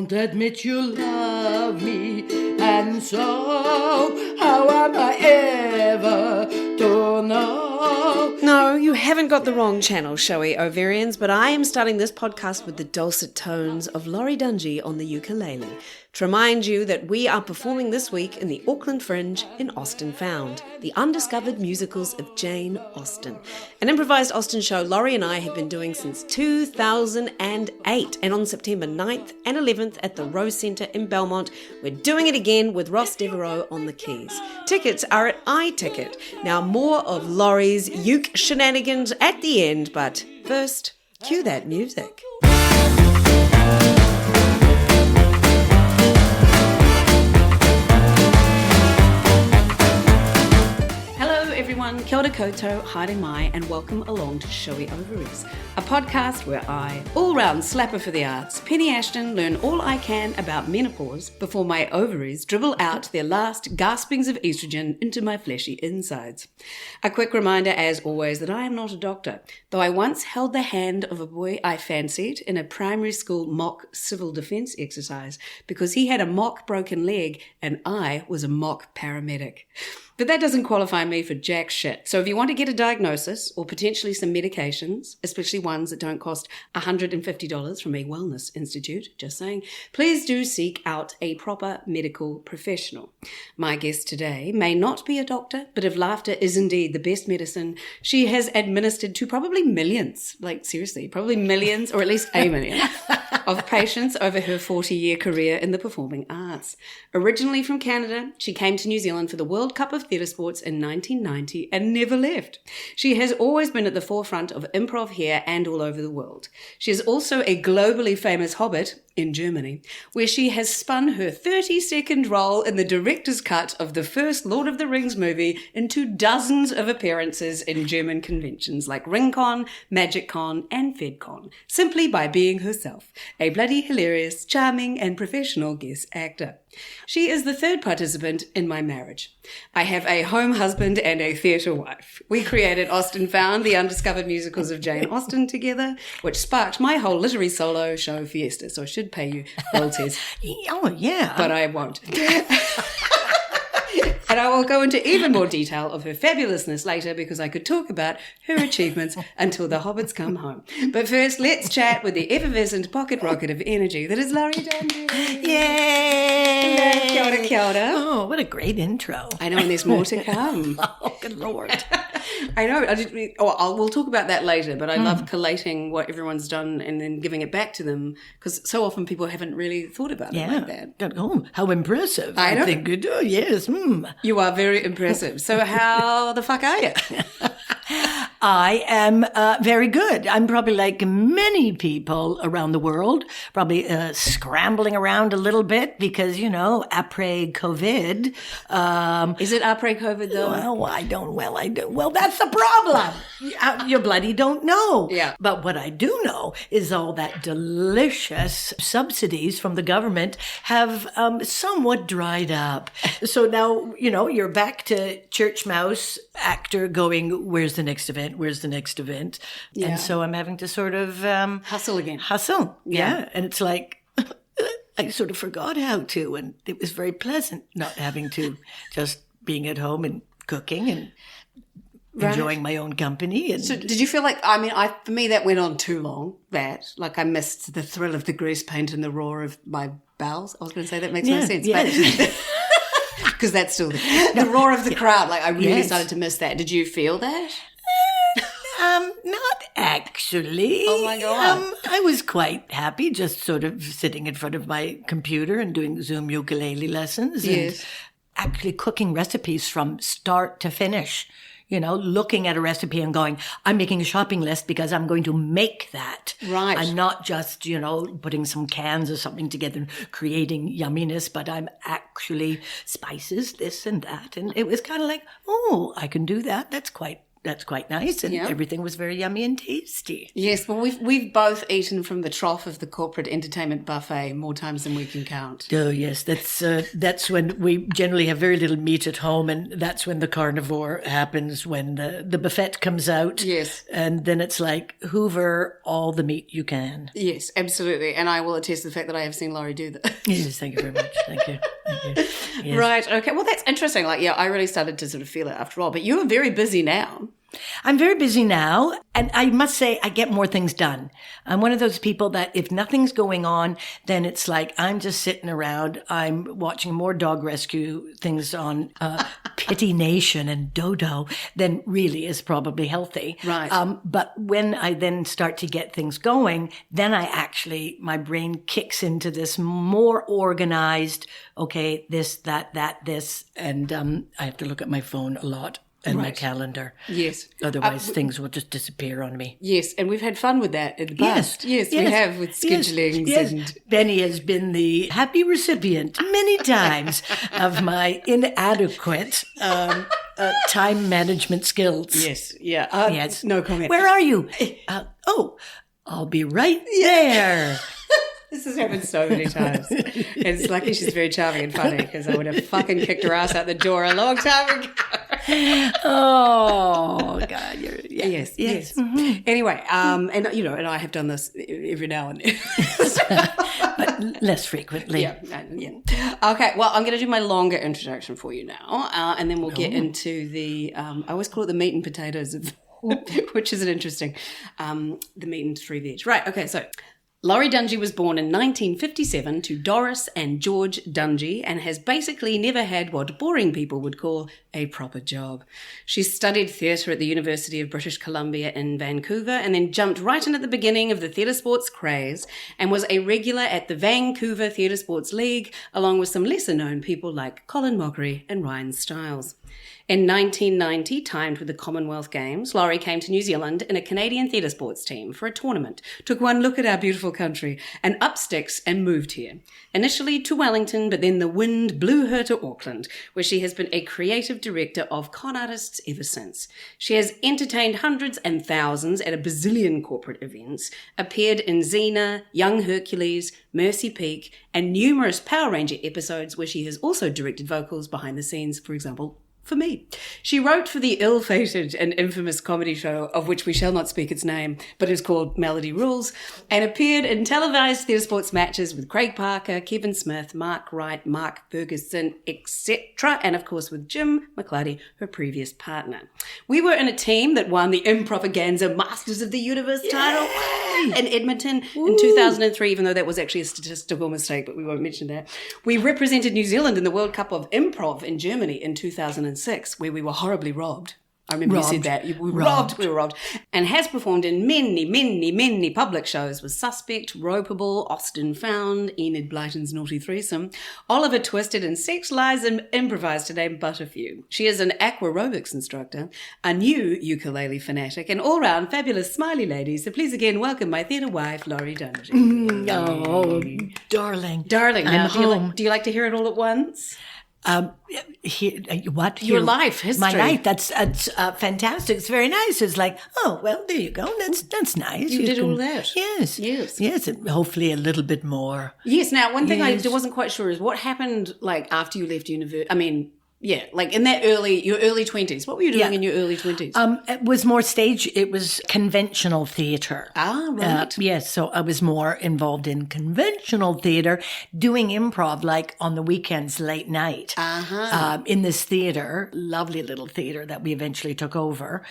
won't admit you love me, and so how am I ever to know? No, you haven't got the wrong channel, showy ovarians, but I am starting this podcast with the dulcet tones of Lori Dungey on the ukulele to remind you that we are performing this week in the Auckland Fringe in Austen Found, the undiscovered musicals of Jane Austen. An improvised Austen show Lori and I have been doing since 2008, and on September 9th and 11th at the Rose Centre in Belmont, we're doing it again with Ross Devereaux on the keys. Tickets are at iTicket. Now more of Lori's uke shenanigans at the end, but first, cue that music. Everyone, kia ora koutou, haere mai, and welcome along to Showy Ovaries, a podcast where I, all-round slapper for the arts, Penny Ashton, learn all I can about menopause before my ovaries dribble out their last gaspings of estrogen into my fleshy insides. A quick reminder, as always, that I am not a doctor, though I once held the hand of a boy I fancied in a primary school mock civil defence exercise because he had a mock broken leg and I was a mock paramedic. But that doesn't qualify me for jack shit. So if you want to get a diagnosis or potentially some medications, especially ones that don't cost $150 from a wellness institute, just saying, please do seek out a proper medical professional. My guest today may not be a doctor, but if laughter is indeed the best medicine, she has administered to probably millions, like seriously, probably millions or at least a million of patients over her 40-year career in the performing arts. Originally from Canada, she came to New Zealand for the World Cup of Theatresports in 1990 and never left. She has always been at the forefront of improv here and all over the world. She is also a globally famous hobbit in Germany, where she has spun her 30-second role in the director's cut of the first Lord of the Rings movie into dozens of appearances in German conventions like RingCon, MagicCon, and FedCon, simply by being herself, a bloody hilarious, charming, and professional guest actor. She is the third participant in my marriage. I have a home husband and a theatre wife. We created Austen Found, the undiscovered musicals of Jane Austen together, which sparked my whole literary solo show fiesta, so I should pay you royalties. Oh, yeah. But I won't. And I will go into even more detail of her fabulousness later because I could talk about her achievements until the hobbits come home. But first, let's chat with the effervescent pocket rocket of energy that is Lori Dungey. Yay! Kia ora, kia ora. Oh, what a great intro. I know, and there's more to come. Oh, good Lord. I know. We'll talk about that later, but I love collating what everyone's done and then giving it back to them because so often people haven't really thought about it like that. Oh, how impressive. I know. I think you do, yes. You are very impressive. So how the fuck are you? I am very good. I'm probably like many people around the world, probably scrambling around a little bit because, you know, après-COVID. Is it après-COVID though? Well, I don't. Well, that's the problem. You bloody don't know. Yeah. But what I do know is all that delicious subsidies from the government have somewhat dried up. So now, you know, you're back to church mouse actor going, where's the next event? Where's the next event? Yeah. And so I'm having to sort of hustle again. Yeah. And it's like, I sort of forgot how to, and it was very pleasant not having to, just being at home and cooking and enjoying my own company. And so did you feel like, for me that went on too long, like I missed the thrill of the grease paint and the roar of my bowels. I was going to say that makes no sense. Yes. But because that's still the roar of the crowd. Like I really started to miss that. Did you feel that? Not actually. Oh my God. I was quite happy just sort of sitting in front of my computer and doing Zoom ukulele lessons and actually cooking recipes from start to finish. You know, looking at a recipe and going, I'm making a shopping list because I'm going to make that. Right. I'm not just, you know, putting some cans or something together and creating yumminess, but I'm actually spices, this and that. And it was kind of like, oh, I can do that. That's quite that's quite nice. And everything was very yummy and tasty. Yes, well, we've both eaten from the trough of the corporate entertainment buffet more times than we can count. Oh, yes. That's when we generally have very little meat at home, and that's when the carnivore happens, when the buffet comes out. Yes. And then it's like, hoover all the meat you can. Yes, absolutely. And I will attest to the fact that I have seen Lori do that. Yes, thank you very much. Thank you. Yes. Right, okay. Well, that's interesting. Like, I really started to sort of feel it after all. But you're very busy now. I'm very busy now, and I must say I get more things done. I'm one of those people that if nothing's going on, then it's like I'm just sitting around. I'm watching more dog rescue things on Pity Nation and Dodo than really is probably healthy. Right. But when I then start to get things going, then my brain kicks into this more organized, okay, this, that, this, and I have to look at my phone a lot. And my calendar. Yes. Otherwise, things will just disappear on me. Yes, and we've had fun with that in the past. Yes, we have with schedulings. Yes. And Benny has been the happy recipient many times of my inadequate time management skills. yes, yeah. Yes. No comment. Where are you? I'll be right there. This has happened so many times. And it's lucky she's very charming and funny because I would have fucking kicked her ass out the door a long time ago. Oh, God. Yes. Mm-hmm. Anyway, and I have done this every now and then. But less frequently. Yeah. Okay, well, I'm going to do my longer introduction for you now, and then we'll get into the, I always call it the meat and potatoes, which is an interesting, the meat and 3 veg. Right, okay, so Lori Dungey was born in 1957 to Doris and George Dungey and has basically never had what boring people would call a proper job. She studied theatre at the University of British Columbia in Vancouver and then jumped right in at the beginning of the Theatresports craze and was a regular at the Vancouver Theatresports League along with some lesser-known people like Colin Mochrie and Ryan Stiles. In 1990, timed with the Commonwealth Games, Lori came to New Zealand in a Canadian Theatresports team for a tournament, took one look at our beautiful country, and up sticks and moved here. Initially to Wellington, but then the wind blew her to Auckland, where she has been a creative director of con artists ever since. She has entertained hundreds and thousands at a bazillion corporate events, appeared in Xena, Young Hercules, Mercy Peak, and numerous Power Ranger episodes where she has also directed vocals behind the scenes, for example, for me. She wrote for the ill-fated and infamous comedy show, of which we shall not speak its name, but is called Melody Rules, and appeared in televised Theatresports matches with Craig Parker, Kevin Smith, Mark Wright, Mark Ferguson, etc., and of course with Jim McClarty, her previous partner. We were in a team that won the Improvaganza Masters of the Universe title in Edmonton in 2003, even though that was actually a statistical mistake, but we won't mention that. We represented New Zealand in the World Cup of Improv in Germany in 2006, where we were horribly robbed. I remember you said that. We were robbed. And has performed in many, many, many public shows with Suspect, Ropeable, Austin Found, Enid Blyton's Naughty Threesome, Oliver Twisted, and Sex, Lies, and Improvised, to name but a few. She is an aquarobics instructor, a new ukulele fanatic, and all-round fabulous smiley lady. So please again welcome my theatre wife, Lori Dungey. Oh, darling. Darling. Now, do you like to hear it all at once? What? Your life history. My life. That's fantastic. It's very nice. It's like, oh, well, there you go. That's nice. You did all that. Yes. And hopefully a little bit more. Yes. Now, one thing I wasn't quite sure is what happened like after you left university. I mean, yeah, like in that your early 20s. What were you doing in your early 20s? It was more stage. It was conventional theatre. Ah, right. Yes, so I was more involved in conventional theatre, doing improv like on the weekends, late night. In this theatre, lovely little theatre that we eventually took over.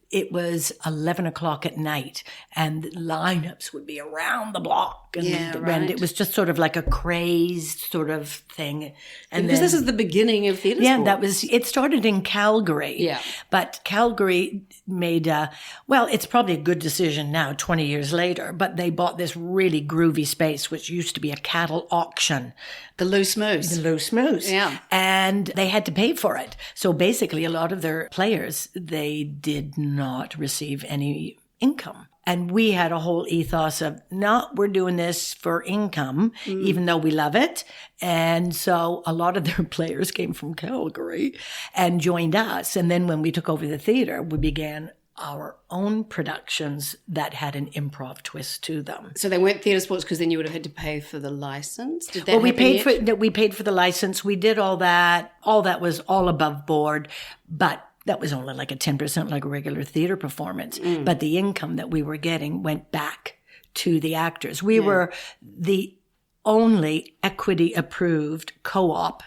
It was 11 o'clock at night and lineups would be around the block. And it was just sort of like a crazed sort of thing. And because this is the beginning of theatre sports. It started in Calgary. Yeah. But Calgary made it's probably a good decision now, 20 years later, but they bought this really groovy space, which used to be a cattle auction. The Loose Moose. Yeah. And they had to pay for it. So basically a lot of their players, they did not receive any income. And we had a whole ethos of, no, we're doing this for income, even though we love it. And so a lot of their players came from Calgary and joined us. And then when we took over the theater, we began our own productions that had an improv twist to them. So they weren't Theatresports because then you would have had to pay for the license? Did that Well, we happen paid for the license. We did all that. All that was all above board, but that was only like a 10% like a regular theater performance. But the income that we were getting went back to the actors. We were the only equity-approved co-op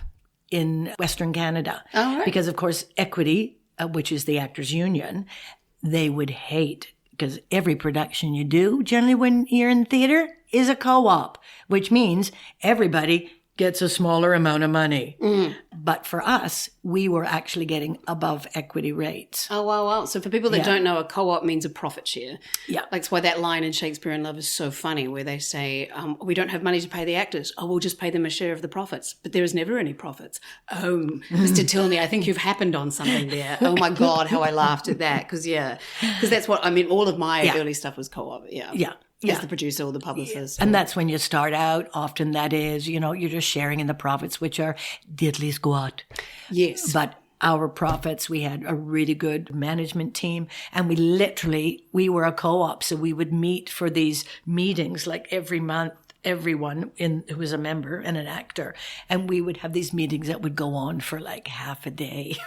in Western Canada. Oh, right. Because, of course, Equity, which is the actors' union, they would hate because every production you do, generally when you're in theater, is a co-op, which means everybody gets a smaller amount of money. But for us, we were actually getting above equity rates. Oh, wow. So for people that don't know, a co-op means a profit share. Yeah. That's why that line in Shakespeare in Love is so funny, where they say, we don't have money to pay the actors. Oh, we'll just pay them a share of the profits. But there is never any profits. Oh, Mr. Tilney, I think you've happened on something there. Oh, my God, how I laughed at that. Because that's what, I mean, all of my early stuff was co-op. Yeah. As the producer or the publicist. And that's when you start out. Often that is, you're just sharing in the profits, which are diddly squat. Yes. But our profits, we had a really good management team, and we were a co-op. So we would meet for these meetings like every month, everyone who was a member and an actor. And we would have these meetings that would go on for like half a day.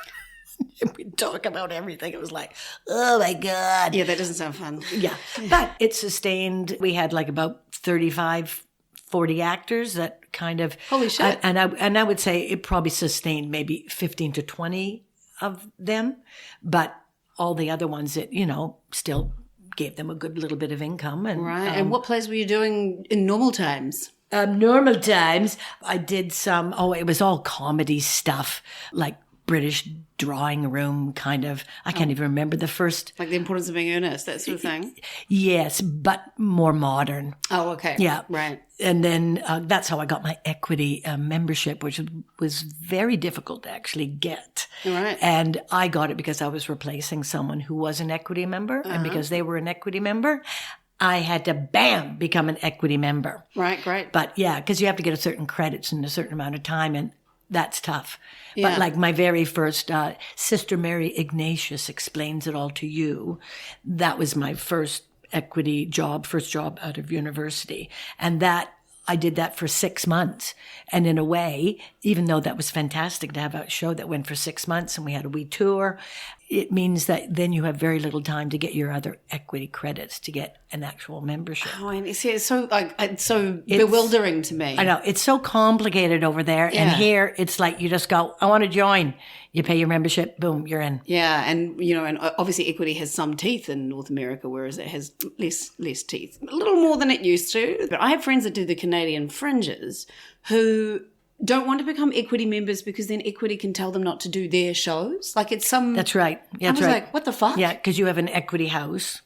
We'd talk about everything. It was like, oh my God. Yeah, that doesn't sound fun. Yeah. But it sustained, we had like about 35, 40 actors that kind of. Holy shit. And I would say it probably sustained maybe 15 to 20 of them. But all the other ones that, still gave them a good little bit of income. And, right. And what plays were you doing in normal times? Normal times, I did some, it was all comedy stuff, like British drawing room kind of. I can't even remember the first. Like The Importance of Being Earnest, that sort of thing? Yes, but more modern. Oh, okay. Yeah. Right. And then that's how I got my equity membership, which was very difficult to actually get. Right. And I got it because I was replacing someone who was an equity member. And because they were an equity member, I had to, become an equity member. Right, great. But yeah, because you have to get a certain credits in a certain amount of time, and that's tough. Yeah. But like my very first, Sister Mary Ignatius Explains It All to You, that was my first job out of university. And I did that for 6 months. And in a way, even though that was fantastic to have a show that went for 6 months and we had a wee tour, it means that then you have very little time to get your other equity credits to get an actual membership. Oh, and it's so bewildering to me. I know. It's so complicated over there. Yeah. And here it's like you just go, I want to join. You pay your membership, boom, you're in. Yeah, and and obviously equity has some teeth in North America, whereas it has less teeth. A little more than it used to. But I have friends that do the Canadian fringes who don't want to become equity members because then equity can tell them not to do their shows. Like it's some. That's right. Yeah, that's right. Like, what the fuck? Yeah, because you have an equity house.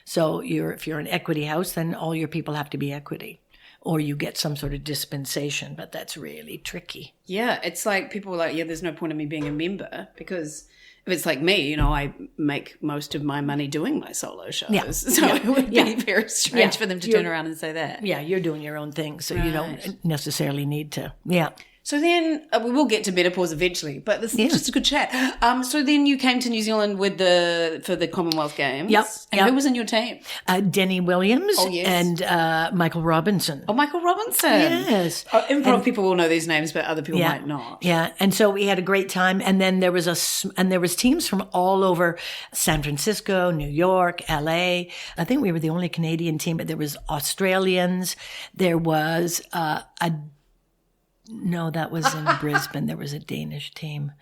So if you're an equity house, then all your people have to be equity. Or you get some sort of dispensation, but that's really tricky. Yeah, it's like people are like, there's no point in me being a member because if it's like me, I make most of my money doing my solo shows. Yeah. So it would be very strange for them to turn around and say that. Yeah, you're doing your own thing, so you don't necessarily need to. Yeah. So then we will get to menopause eventually, but this is just a good chat. So then you came to New Zealand for the Commonwealth Games. Yep. And who was in your team? Denny Williams yes. and Michael Robinson. Oh, Michael Robinson. Yes. Improv people will know these names, but other people might not. Yeah, and so we had a great time, and then there was teams from all over San Francisco, New York, LA. I think we were the only Canadian team, but there was Australians. There was No, that was in Brisbane. There was a Danish team.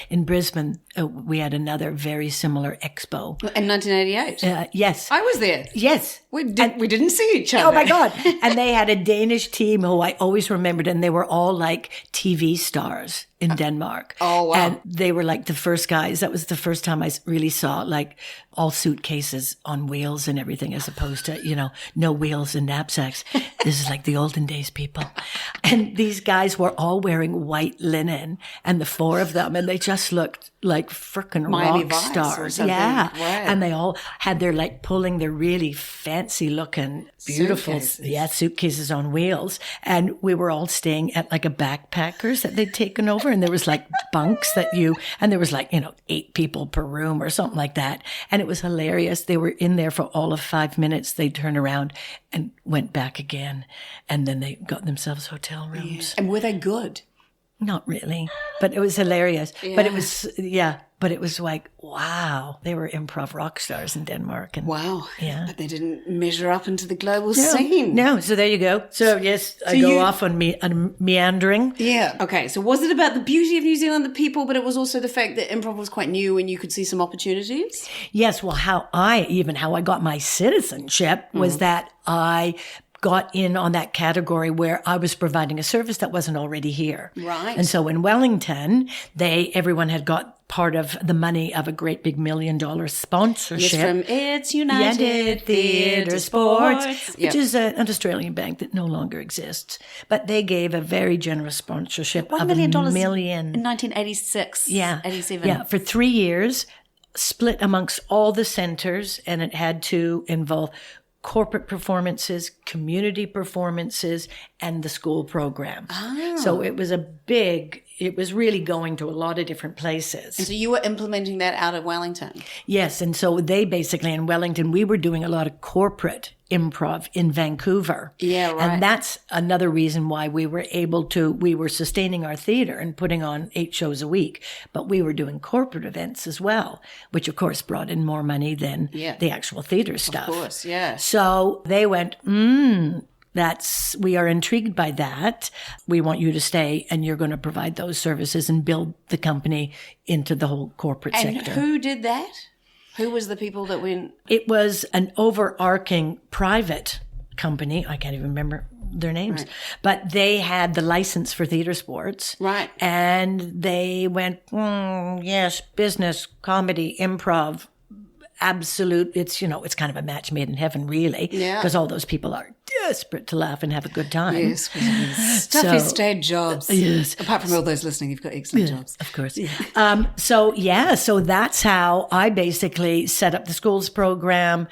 In Brisbane, we had another very similar expo. In 1988? Yes. I was there. Yes. We didn't see each other. Oh, my God. And they had a Danish team who I always remembered, and they were all like TV stars. in Denmark. Oh, wow. And they were like the first guys. That was the first time I really saw like all suitcases on wheels and everything, as opposed to, no wheels and knapsacks. This is like the olden days, people. And these guys were all wearing white linen, and the four of them, and they just looked like frickin' Miami rock Vice stars. or something. Yeah. Right. And they all had their like pulling their really fancy looking, beautiful suitcases on wheels. And we were all staying at like a backpackers that they'd taken over. And there was like bunks and there was like, 8 people per room or something like that. And it was hilarious. They were in there for all of 5 minutes. They'd turn around and went back again. And then they got themselves hotel rooms. And were they good? Not really, but it was hilarious. Yeah. But it was like, wow, they were improv rock stars in Denmark. And, wow. Yeah. But they didn't measure up into the global scene. No, so there you go. So yes, I go off on meandering. Yeah. Okay, so was it about the beauty of New Zealand, the people, but it was also the fact that improv was quite new and you could see some opportunities? Yes, well, how I got my citizenship was that I got in on that category where I was providing a service that wasn't already here. Right. And so in Wellington, everyone had got part of the money of a great big $1 million sponsorship. Yes, from It's United Theatresports, which is an Australian bank that no longer exists. But they gave a very generous sponsorship of $1 million. In 1986, 87. Yeah, for 3 years, split amongst all the centers, and it had to involve corporate performances, community performances, and the school program. Oh. So it was really going to a lot of different places. And so you were implementing that out of Wellington? Yes. And so they basically, in Wellington, we were doing a lot of corporate improv in Vancouver. Yeah, right. And that's another reason why we were sustaining our theater and putting on 8 shows a week, but we were doing corporate events as well, which of course brought in more money than the actual theater stuff. Of course, yeah. So they went, we are intrigued by that. We want you to stay, and you're going to provide those services and build the company into the whole corporate sector. And who did that? Who was the people that went? It was an overarching private company. I can't even remember their names, right. But they had the license for Theatresports. Right. And they went, yes, business, comedy, improv, absolute. It's, it's kind of a match made in heaven, really. Yeah. Because all those people are desperate to laugh and have a good time. Yes. Toughest day jobs. Yes. Apart from all those listening, you've got excellent jobs. Of course. Yeah. So that's how I basically set up the schools program,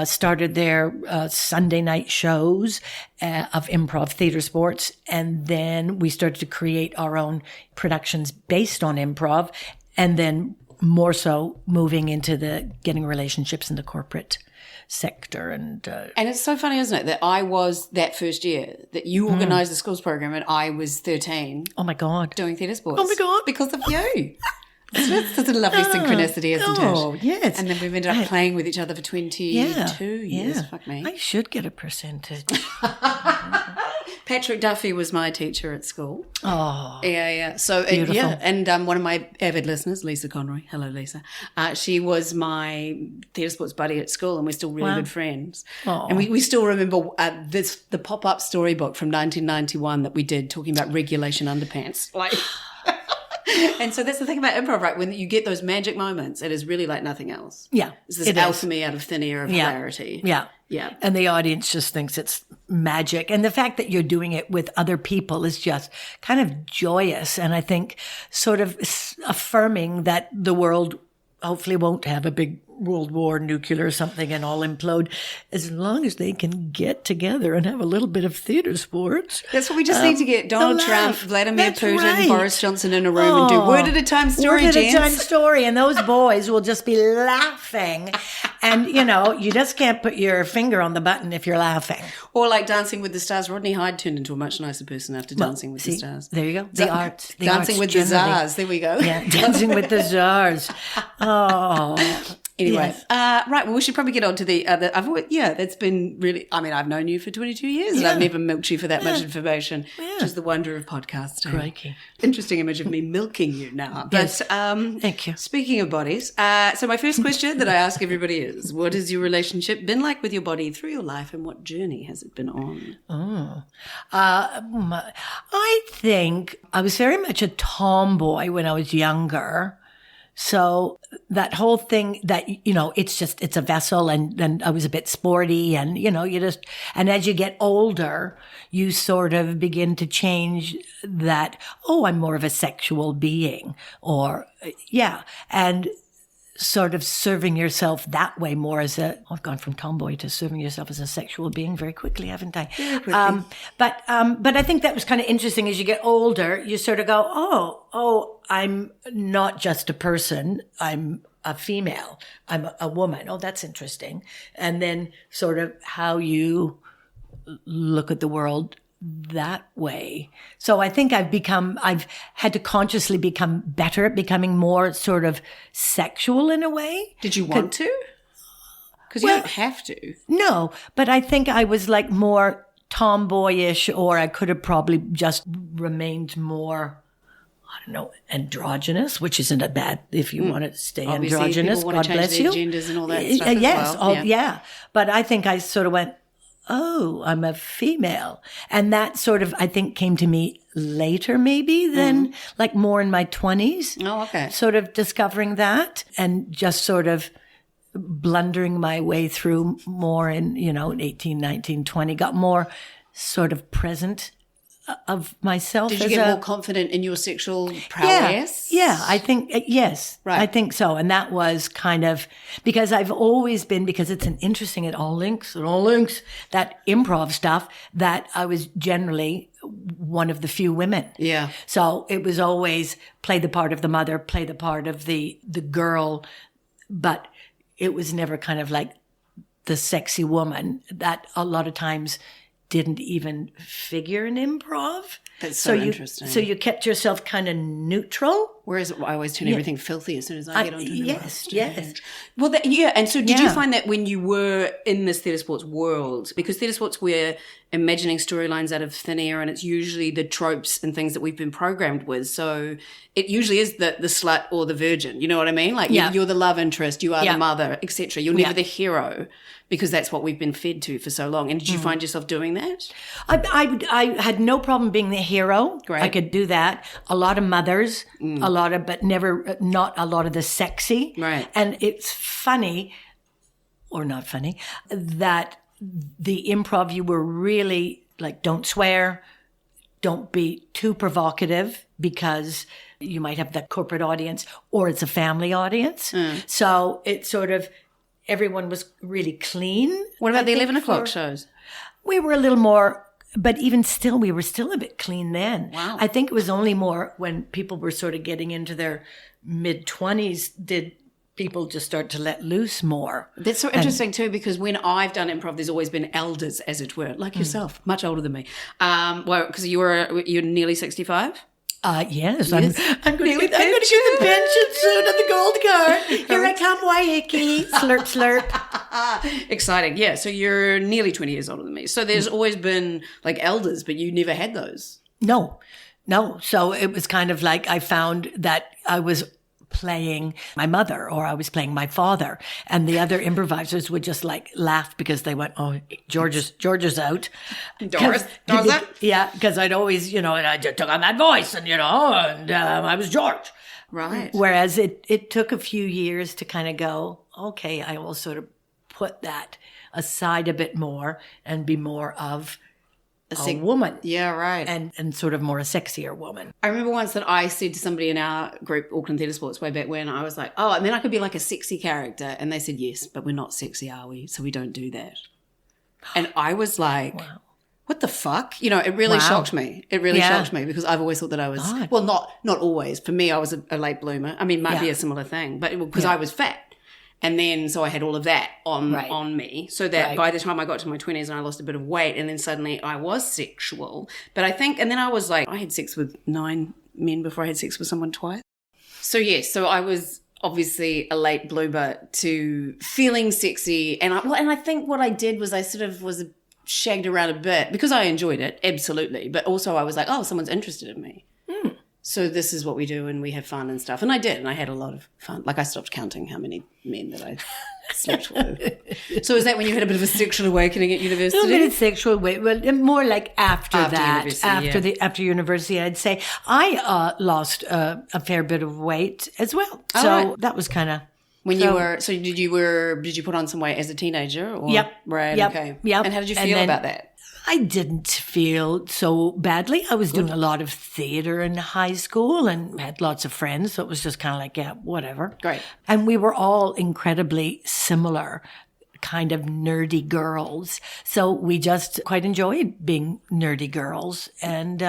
started their Sunday night shows of improv Theatresports, and then we started to create our own productions based on improv, and then more so moving into the getting relationships in the corporate sector. And it's so funny, isn't it, that I was that first year that you organised the schools program and I was 13. Oh my God. Doing Theatresports. Oh my God. Because of you. It's a lovely synchronicity, isn't it? Oh, yes. And then we've ended up playing with each other for 22 years. Fuck me. I should get a percentage. Patrick Duffy was my teacher at school. Oh. Yeah. So, and one of my avid listeners, Lisa Conroy, hello, Lisa, she was my Theatresports buddy at school, and we're still really good friends. Oh. And we still remember the pop-up storybook from 1991 that we did talking about regulation underpants. And so that's the thing about improv, right? When you get those magic moments, it is really like nothing else. Yeah. It's this alchemy out of thin air of clarity. Yeah. Yeah. And the audience just thinks it's magic. And the fact that you're doing it with other people is just kind of joyous. And I think sort of affirming that the world hopefully won't have a big world war, nuclear or something, and all implode, as long as they can get together and have a little bit of theater sports. That's what we just need to get Donald Trump, Vladimir Putin, Boris Johnson in a room and do word at a time story, Word at a time story, and those boys will just be laughing. And, you just can't put your finger on the button if you're laughing. Or like Dancing with the Stars. Rodney Hyde turned into a much nicer person after Dancing with the Stars. There you go. The arts. Dancing with the Czars. There we go. Yeah, Dancing with the Czars. Oh. Anyway, Yes. right, well, we should probably get on to the other. That's been really, I mean, I've known you for 22 years and I've never milked you for that much information, which is the wonder of podcasting. Crikey. Interesting image of me milking you now. Yes. But Thank you. Speaking of bodies, so my first question that I ask everybody is, what has your relationship been like with your body through your life and what journey has it been on? I think I was very much a tomboy when I was younger. So that whole thing that, it's a vessel and I was a bit sporty and, and as you get older, you sort of begin to change that, I'm more of a sexual being and sort of serving yourself that way more as I've gone from tomboy to serving yourself as a sexual being very quickly, haven't I? Very quickly. But I think that was kind of interesting. As you get older, you sort of go, I'm not just a person. I'm a female. I'm a woman. Oh, that's interesting. And then sort of how you look at the world that way. So I think I've had to consciously become better at becoming more sort of sexual in a way. Did you want to? Because you don't have to. No, but I think I was like more tomboyish, or I could have probably just remained more, I don't know, androgynous, which isn't a bad, if you want to stay Obviously, androgynous, people God want to change bless their you. genders and all that stuff as yes, well. But I think I sort of went, I'm a female. And that sort of, I think, came to me later maybe than like more in my 20s. Oh, okay. Sort of discovering that and just sort of blundering my way through more in, 18, 19, 20, got more sort of present of myself. Did you get more confident in your sexual prowess? Yeah, I think, yes, Right. I think so. And that was kind of, because I've always been, because it's an interesting, it all links, that improv stuff, that I was generally one of the few women. Yeah. So it was always play the part of the mother, play the part of the girl, but it was never kind of like the sexy woman that a lot of times didn't even figure in improv. That's so interesting. So you kept yourself kind of neutral. Whereas I always turn everything filthy as soon as I get onto the Yes. Well, and so did you find that when you were in this Theatresports world, because Theatresports, we're imagining storylines out of thin air and it's usually the tropes and things that we've been programmed with. So it usually is the slut or the virgin, you know what I mean? Like you're the love interest, you are the mother, etc. You're never the hero, because that's what we've been fed to for so long. And did you find yourself doing that? I had no problem being the hero. Great. I could do that. A lot of mothers, but not a lot of the sexy. Right. And it's funny, or not funny, that the improv, you were really like, don't swear, don't be too provocative, because you might have that corporate audience or it's a family audience. So it's sort of, everyone was really clean. What about the 11 o'clock shows? We were a little more, but even still, we were still a bit clean then. Wow. I think it was only more when people were sort of getting into their mid-20s did people just start to let loose more. That's so interesting too, because when I've done improv, there's always been elders, as it were, like yourself, much older than me. Because you're nearly 65? Yes. I'm going to get the pension soon and the gold card. Here I come, Waiheke. Slurp, slurp. Exciting. Yeah. So you're nearly 20 years older than me. So there's always been like elders, but you never had those. No. So it was kind of like I found that I was playing my mother or I was playing my father, and the other improvisers would just like laugh because they went, "Oh, George is out." Doris? Yeah, because I'd always, and I just took on that voice and, I was George. Right. Whereas it took a few years to kind of go, okay, I will sort of put that aside a bit more and be more of a woman. Yeah, right. And sort of more a sexier woman. I remember once that I said to somebody in our group, Auckland Theatresports, way back when, I was like, and then I could be like a sexy character. And they said, yes, but we're not sexy, are we? So we don't do that. And I was like, wow. What the fuck? It really shocked me. It really shocked me, because I've always thought that I was, well, not always. For me, I was a late bloomer. I mean, might be a similar thing, but because I was fat. And then, so I had all of that on me, so that by the time I got to my 20s and I lost a bit of weight, and then suddenly I was sexual. But I think, and then I was like, I had sex with 9 men before I had sex with someone twice. So yes, so I was obviously a late bloomer to feeling sexy. And I think what I did was I sort of was shagged around a bit because I enjoyed it, absolutely. But also I was like, oh, someone's interested in me. So this is what we do and we have fun and stuff. And I did, and I had a lot of fun. Like I stopped counting how many men that I slept with. So is that when you had a bit of a sexual awakening at university? A little bit of sexual awakening, well, more like after university, after university, I'd say. I lost a fair bit of weight as well. Oh, so right. that was kind of... When you were, so did you put on some weight as a teenager? Or? Yep. Right, yep, okay. Yep. And how did you feel about that? I didn't feel so badly. I was doing a lot of theater in high school and had lots of friends. So it was just kind of like, yeah, whatever. Great. And we were all incredibly similar kind of nerdy girls. So we just quite enjoyed being nerdy girls. And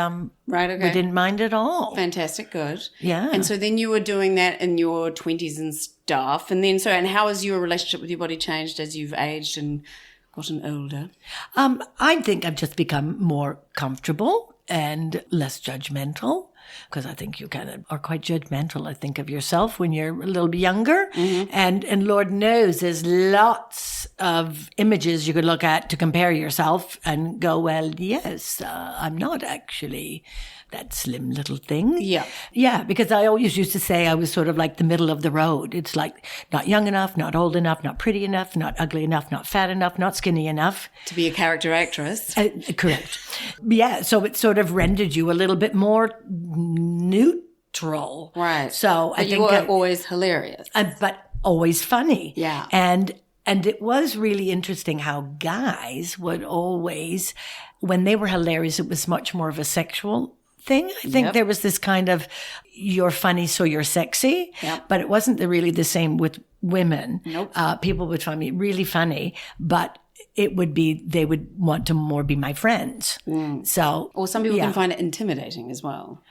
right, okay. we didn't mind at all. Fantastic, good. Yeah. And so then you were doing that in your 20s and stuff. And then, and how has your relationship with your body changed as you've aged and gotten older? I think I've just become more comfortable and less judgmental, because I think you kind of are quite judgmental, I think, of yourself when you're a little bit younger. Mm-hmm. And Lord knows there's lots of images you could look at to compare yourself and go, well, yes, I'm not actually that slim little thing. Yeah. Yeah, because I always used to say I was sort of like the middle of the road. It's like not young enough, not old enough, not pretty enough, not ugly enough, not fat enough, not skinny enough. To be a character actress. Correct. Yeah, so it sort of rendered you a little bit more neutral. Right. So but I think you were always hilarious. But always funny. Yeah. And it was really interesting how guys would always, when they were hilarious, it was much more of a sexual thing. I think there was this kind of, you're funny, so you're sexy. Yep. But it wasn't really the same with women. Nope. People would find me really funny, but it would be, they would want to more be my friends. So, or some people can find it intimidating as well.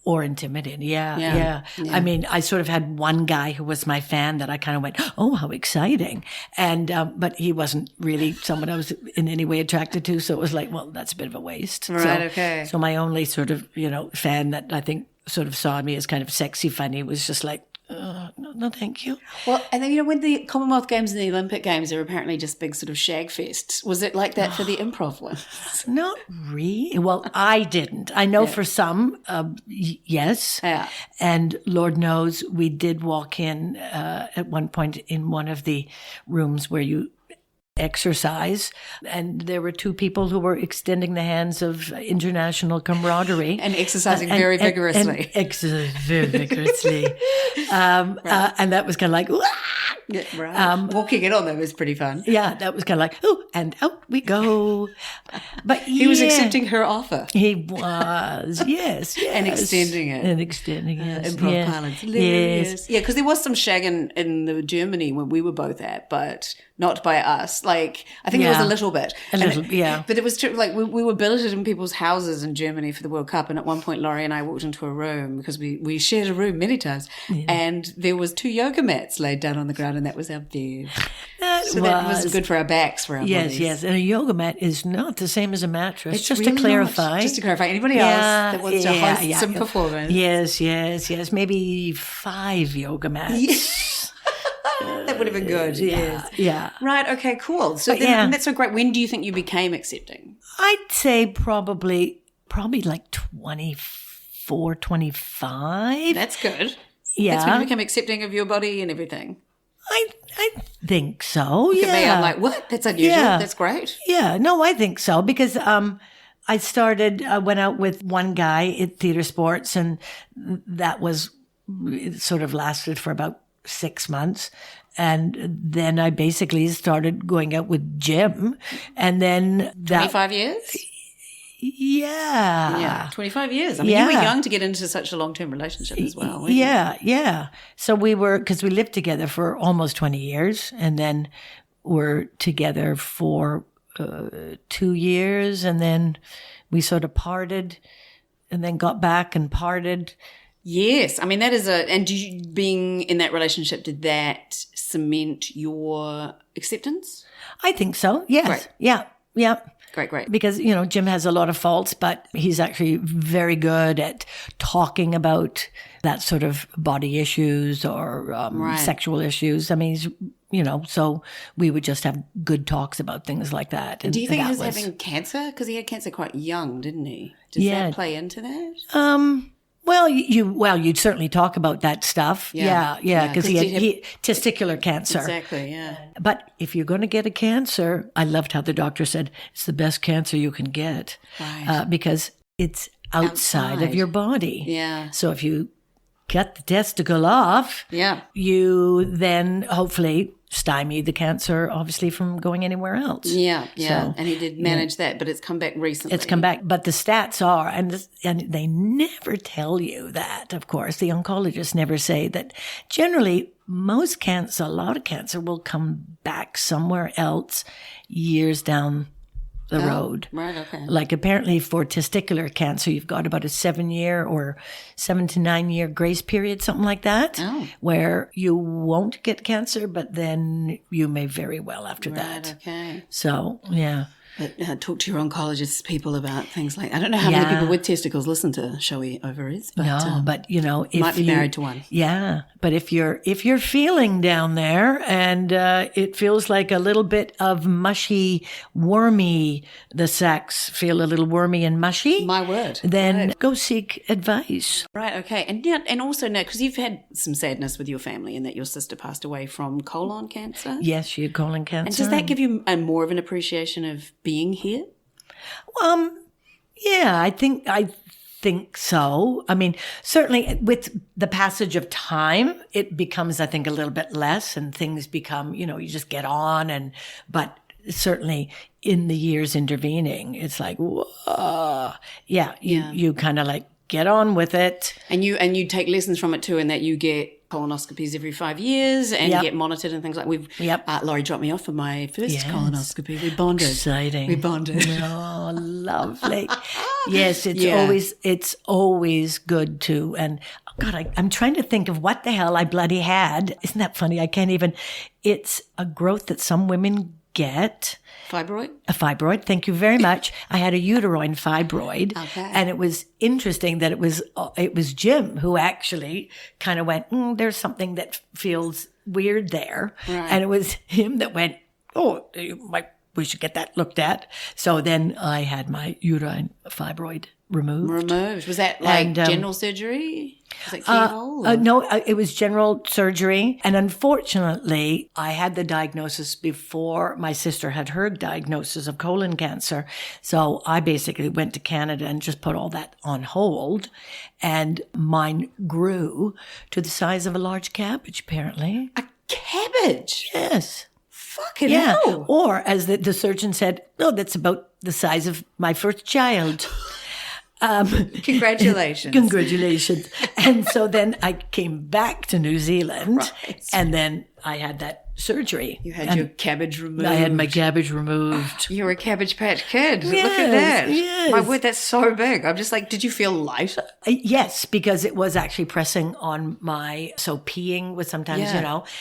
Or intimidating, yeah. I mean, I sort of had one guy who was my fan that I kind of went, oh, how exciting. And, but he wasn't really someone I was in any way attracted to. So it was like, well, that's a bit of a waste. Right, okay. So my only sort of, fan that I think sort of saw me as kind of sexy funny was just like, no, thank you. Well, and then, when the Commonwealth Games and the Olympic Games are apparently just big sort of shag fests, was it like that for the improv ones? Not really. Well, I didn't. I know for some, yes. Yeah. And Lord knows we did walk in at one point in one of the rooms where you exercise, and there were two people who were extending the hands of international camaraderie and exercising very vigorously. Exercising very vigorously. Right. And that was kind of like, wah! Yeah, right. Walking in on them was pretty fun. Yeah, that was kind of like, oh, and out we go. But he was accepting her offer. He was, yes. And extending it. Improv parlance. Yes. Yeah, because there was some shagging in the Germany when we were both at, but not by us. Like, I think there was a little bit. But it was true. Like, we were billeted in people's houses in Germany for the World Cup, and at one point Laurie and I walked into a room, because we shared a room many times, and there was 2 yoga mats laid down on the ground, and that was our bed. That was good for our backs, for our bodies. Yes. And a yoga mat is not the same as a mattress. It's just really to clarify. Not. Just to clarify. Anybody else that wants to host some performance? Yes. Maybe 5 yoga mats. That would have been good. Yeah. Right. Okay. Cool. So that's so great. When do you think you became accepting? I'd say probably like 24, 25. That's good. Yeah. That's when you became accepting of your body and everything. I think so. Look at me, I'm like, what? That's unusual. Yeah. That's great. Yeah. No, I think so, because I went out with one guy at Theatresports, and that was, it sort of lasted for about 6 months. And then I basically started going out with Jim. And then 25 years? Yeah. 25 years. I mean, you were young to get into such a long-term relationship as well. Weren't you? So because we lived together for almost 20 years, and then we're together for 2 years, and then we sort of parted, and then got back and parted. Yes. I mean, that is and being in that relationship, did that cement your acceptance? I think so. Yes. Right. Yeah. Great. Because, Jim has a lot of faults, but he's actually very good at talking about that sort of body issues or sexual issues. I mean, so we would just have good talks about things like that. And do you think he was having cancer? Because he had cancer quite young, didn't he? Does that play into that? Well, you'd certainly talk about that stuff. Yeah, because he had testicular cancer. Exactly, yeah. But if you're going to get a cancer, I loved how the doctor said it's the best cancer you can get. Right. Because it's outside of your body. Yeah. So if you cut the testicle off, you then hopefully stymie the cancer, obviously, from going anywhere else. Yeah. So, and he did manage that, but it's come back recently. It's come back. But the stats are, and they never tell you that, of course. The oncologists never say that. Generally, a lot of cancer will come back somewhere else years down the road. Right, okay. Like apparently for testicular cancer, you've got about a 7 to 9 year grace period, something like that, where you won't get cancer, but then you may very well after that. Okay. So, yeah. But talk to your oncologist people about things like, I don't know how many people with testicles listen to Showy Ovaries. But, no, but if might be married to one. Yeah, but if you're feeling down there and it feels like a little bit of mushy, wormy, the sacs feel a little wormy and mushy. My word. Then go seek advice. Right, okay. And also now, because you've had some sadness with your family in that your sister passed away from colon cancer. Yes, she had colon cancer. And does that give you more of an appreciation of being here? Yeah, I think so. I mean, certainly with the passage of time, it becomes, I think, a little bit less and things become, you just get on but certainly in the years intervening, it's like, whoa. You kind of like get on with it. And you take lessons from it too, in that you get colonoscopies every 5 years and get monitored and things like Lori dropped me off for my first colonoscopy. We bonded. Exciting. We bonded. Oh, lovely. Yes, it's always good to, and God, I'm trying to think of what the hell I bloody had. Isn't that funny? I can't even, it's a growth that some women get. Fibroid? A fibroid. Thank you very much. I had a uterine fibroid. Okay. And it was interesting that it was Jim who actually kind of went, there's something that feels weird there. Right. And it was him that went, we should get that looked at. So then I had my uterine fibroid removed. Was that like general surgery? Was it keyhole? No, it was general surgery. And unfortunately, I had the diagnosis before my sister had her diagnosis of colon cancer. So I basically went to Canada and just put all that on hold. And mine grew to the size of a large cabbage, apparently. A cabbage? Yes. Fucking hell. Or as the surgeon said, that's about the size of my first child. Congratulations. Congratulations. And so then I came back to New Zealand and then I had that surgery. You had your cabbage removed. I had my cabbage removed. You're a Cabbage Patch Kid. Yes, look at that. Yes. My word, that's so big. I'm just like, did you feel lighter? Yes, because it was actually pressing on so peeing was sometimes,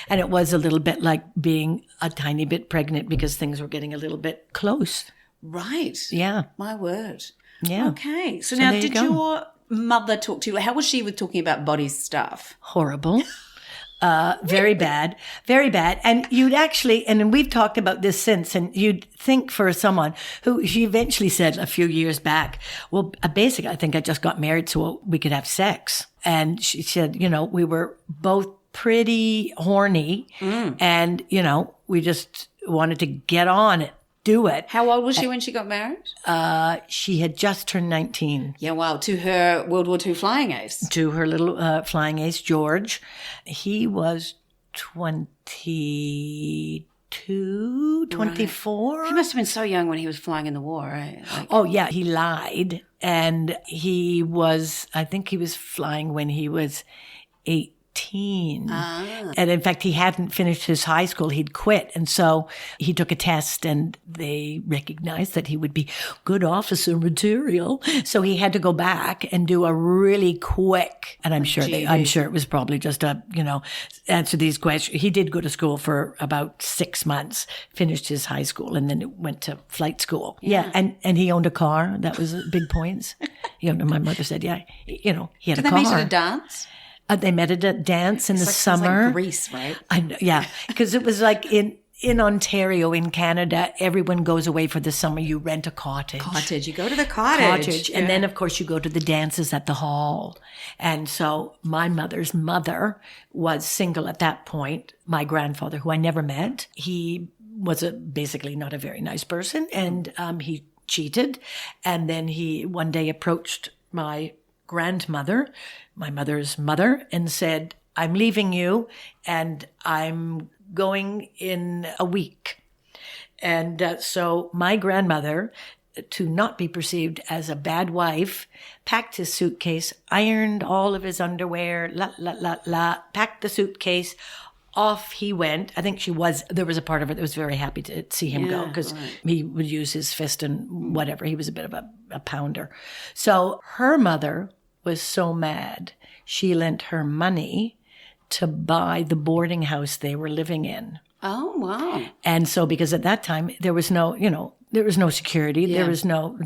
and it was a little bit like being a tiny bit pregnant because things were getting a little bit close. Right. Yeah. My word. Yeah. Okay. So now, did your mother talk to you? How was she with talking about body stuff? Horrible. Very bad. Very bad. And you'd actually, and we've talked about this since, and you'd think for someone who she eventually said a few years back, well, basically, I think I just got married so we could have sex. And she said, we were both pretty horny and, we just wanted to get on it. Do it. How old was she when she got married? She had just turned 19. Yeah, wow. To her World War II flying ace. To her little flying ace, George. He was 22, 24. He must have been so young when he was flying in the war, right? He lied. And I think he was flying when he was 18. 16. And in fact, he hadn't finished his high school. He'd quit. And so he took a test and they recognized that he would be good officer material. So he had to go back and do a really quick, and I'm sure it was probably just answer these questions. He did go to school for about 6 months, finished his high school, and then went to flight school. Yeah. And he owned a car. That was big points. My mother said, he had a car. Did they meet at a dance? They met at a dance in the summer. Like Greece, right? I know, yeah, because it was like in Ontario, in Canada, everyone goes away for the summer. You rent a cottage. You go to the cottage. And then, of course, you go to the dances at the hall. And so my mother's mother was single at that point. My grandfather, who I never met, he was basically not a very nice person. And he cheated. And then he one day approached my grandmother, my mother's mother, and said, I'm leaving you and I'm going in a week. And so my grandmother, to not be perceived as a bad wife, packed his suitcase, ironed all of his underwear, packed the suitcase. Off he went. I think there was a part of it that was very happy to see him go because he would use his fist and whatever. He was a bit of a pounder. So her mother was so mad, she lent her money to buy the boarding house they were living in. Oh, wow. And so because at that time there was no security. Yeah. There was no,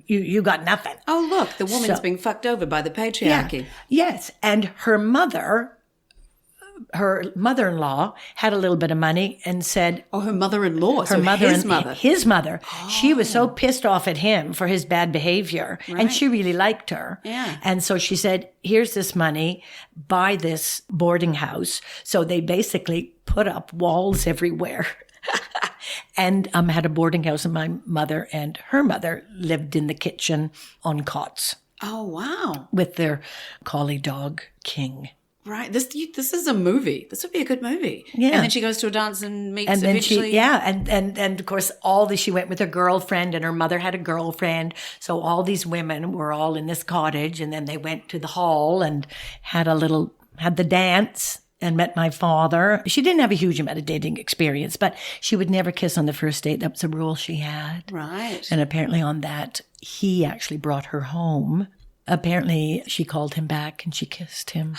you got nothing. Oh, look, the woman's being fucked over by the patriarchy. Yeah, yes. And her mother-in-law had a little bit of money and said... Oh, her mother-in-law. His mother. Oh. She was so pissed off at him for his bad behavior. Right. And she really liked her. Yeah. And so she said, here's this money, buy this boarding house. So they basically put up walls everywhere. And had a boarding house, and my mother and her mother lived in the kitchen on cots. Oh, wow. With their collie dog, King. Right. This is a movie. This would be a good movie. Yeah. And then she goes to a dance and meets and then eventually. And of course she went with her girlfriend, and her mother had a girlfriend. So all these women were all in this cottage, and then they went to the hall and had the dance and met my father. She didn't have a huge amount of dating experience, but she would never kiss on the first date. That was a rule she had. Right. And apparently on that, he actually brought her home. Apparently she called him back and she kissed him.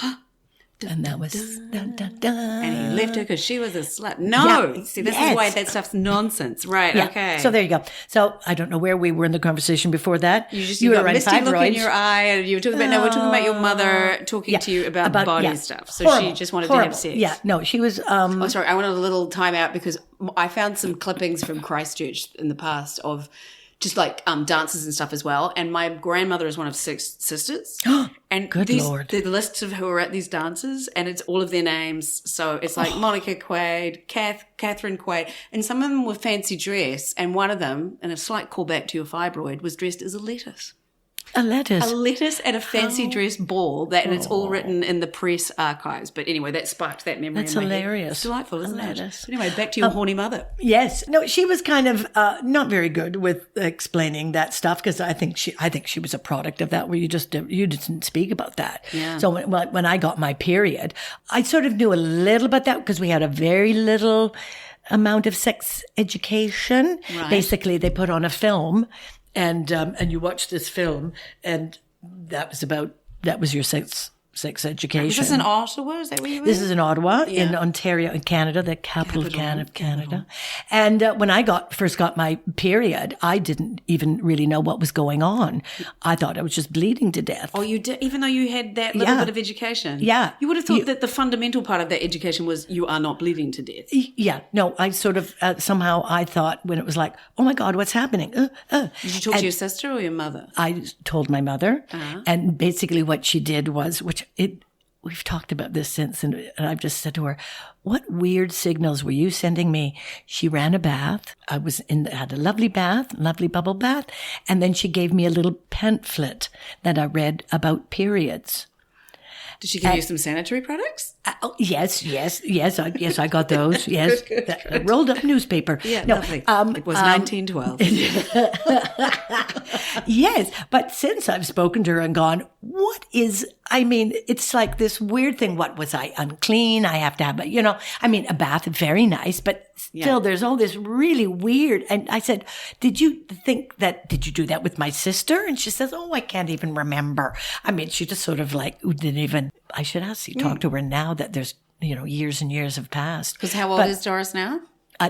And that was dun, dun, dun. And he left her because she was a slut. No, yeah. See, this is why that stuff's nonsense, right? Yeah. Okay. So there you go. So I don't know where we were in the conversation before that. You were got misty look in your eye, and you were talking about. No, we're talking about your mother talking to you about body stuff. So she just wanted to have sex. Yeah, no, she was. Oh, sorry. I wanted a little time out because I found some clippings from Christchurch in the past of. Just like dances and stuff as well. And my grandmother is one of 6 sisters. And Good Lord. The lists of who are at these dances, and it's all of their names. So it's like Monica Quaid, Catherine Quaid, and some of them were fancy dress. And one of them, and a slight callback to your fibroid, was dressed as a lettuce. A lettuce? A lettuce at a fancy dress ball, and it's all written in the press archives. But anyway, that sparked that memory. That's in my hilarious. Head. It's delightful, isn't it? But anyway, back to your horny mother. Yes. No, she was kind of not very good with explaining that stuff because I think she was a product of that where you didn't speak about that. Yeah. So when I got my period, I sort of knew a little about that because we had a very little amount of sex education. Right. Basically, they put on a film. And you watch this film, and that was your sex education. Is this in Ottawa? Is that where you were? This is in Ottawa, in Ontario, in Canada, the capital of Canada. And when I first got my period, I didn't even really know what was going on. I thought I was just bleeding to death. Oh, you did? Even though you had that little bit of education? Yeah. You would have thought that the fundamental part of that education was you are not bleeding to death. Yeah. No, I sort of, somehow I thought when it was like, oh my God, what's happening? Did you talk to your sister or your mother? I told my mother. And basically what she did was, we've talked about this since, and I've just said to her, what weird signals were you sending me? She ran a bath. I had a lovely bath, lovely bubble bath. And then she gave me a little pamphlet that I read about periods. Did she give you some sanitary products? Yes, I got those. Yes, good. Rolled up newspaper. Yeah, lovely. It was 1912. Yes, but since I've spoken to her and gone, it's like this weird thing. What was I unclean? I have to have, a bath, very nice, but still there's all this really weird. And I said, did you do that with my sister? And she says, oh, I can't even remember. She just sort of like didn't even, I should ask you, talk to her now that there's, years and years have passed. Because how old is Doris now?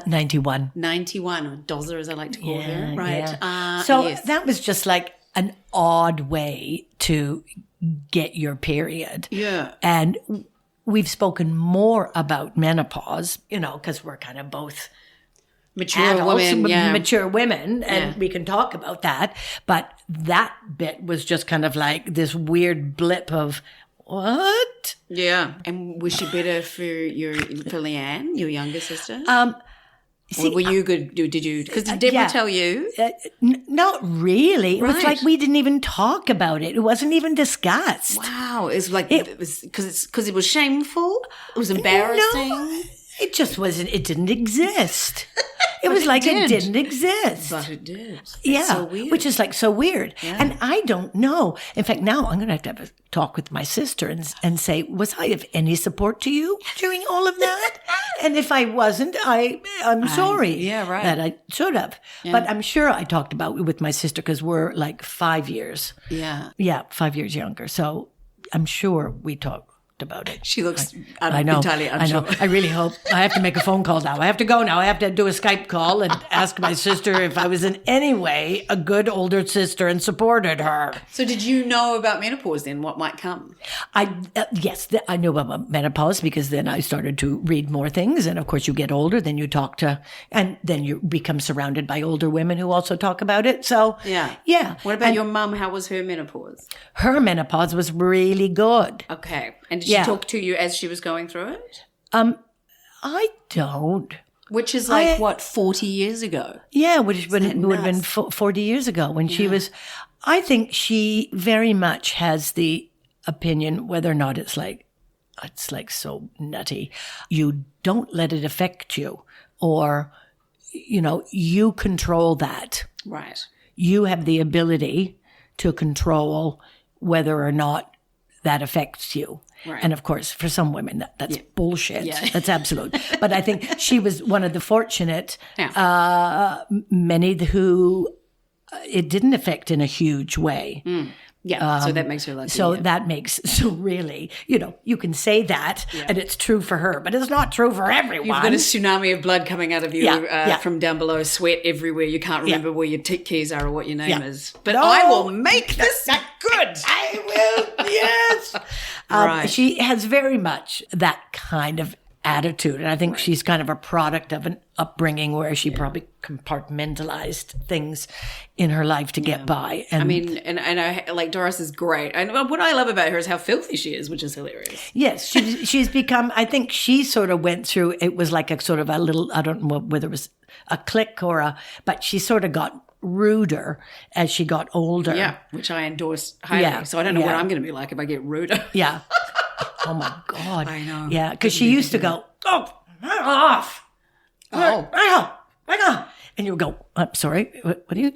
91. 91, or Dozza as I like to call her. Right. Yeah. That was just like an odd way to get your period. Yeah. And we've spoken more about menopause, because we're kind of both mature women, and we can talk about that. But that bit was just kind of like this weird blip of, what? Yeah. And was she better for Leanne, your younger sister? Or were you good? Did you? Because did Deborah tell you? Not really. It was like we didn't even talk about it. It wasn't even discussed. Wow. It was like it was because it was shameful. It was embarrassing. No, it just wasn't. It didn't exist. It was like it didn't exist. But it did. That's so weird. Which is like so weird. Yeah. And I don't know. In fact, now I'm going to have a talk with my sister and say, was I of any support to you during all of that? And if I wasn't, I'm sorry. That I should have. Yeah. But I'm sure I talked about it with my sister because we're like 5 years. Yeah. Yeah, 5 years younger. So I'm sure we talked about it. She looks entirely unsure. I know. I really hope. I have to make a phone call now. I have to go now. I have to do a Skype call and ask my sister if I was in any way a good older sister and supported her. So did you know about menopause then, what might come? Yes, I knew about menopause because then I started to read more things. And of course, you get older, then you talk to, and then you become surrounded by older women who also talk about it. So, yeah. What about your mum? How was her menopause? Her menopause was really good. Okay. And did she talk to you as she was going through it? I don't. Which is like, 40 years ago? Yeah, which would have been 40 years ago when she was... I think she very much has the opinion, whether or not it's like so nutty, you don't let it affect you, or, you control that. Right. You have the ability to control whether or not that affects you. Right. And of course, for some women, that's bullshit. Yeah. That's absolute. But I think she was one of the fortunate many who it didn't affect in a huge way. Mm. Yeah, so that makes her lucky. So that makes, really, you can say that and it's true for her, but it's not true for everyone. You've got a tsunami of blood coming out of you from down below, sweat everywhere. You can't remember where your keys are or what your name is. But I will make this good. I will, yes. Right. She has very much that kind of attitude. And I think she's kind of a product of an upbringing where she probably compartmentalized things in her life to get by. And and I like Doris is great. And what I love about her is how filthy she is, which is hilarious. Yes, she's become, I think she sort of went through, it was like a sort of a little, I don't know whether it was a click but she sort of got ruder as she got older. Yeah, which I endorse highly. Yeah, so I don't know what I'm going to be like if I get ruder. Yeah. Oh my God. I know. Yeah, because she used to go, back off. Back off. And you would go, I'm sorry, what are you,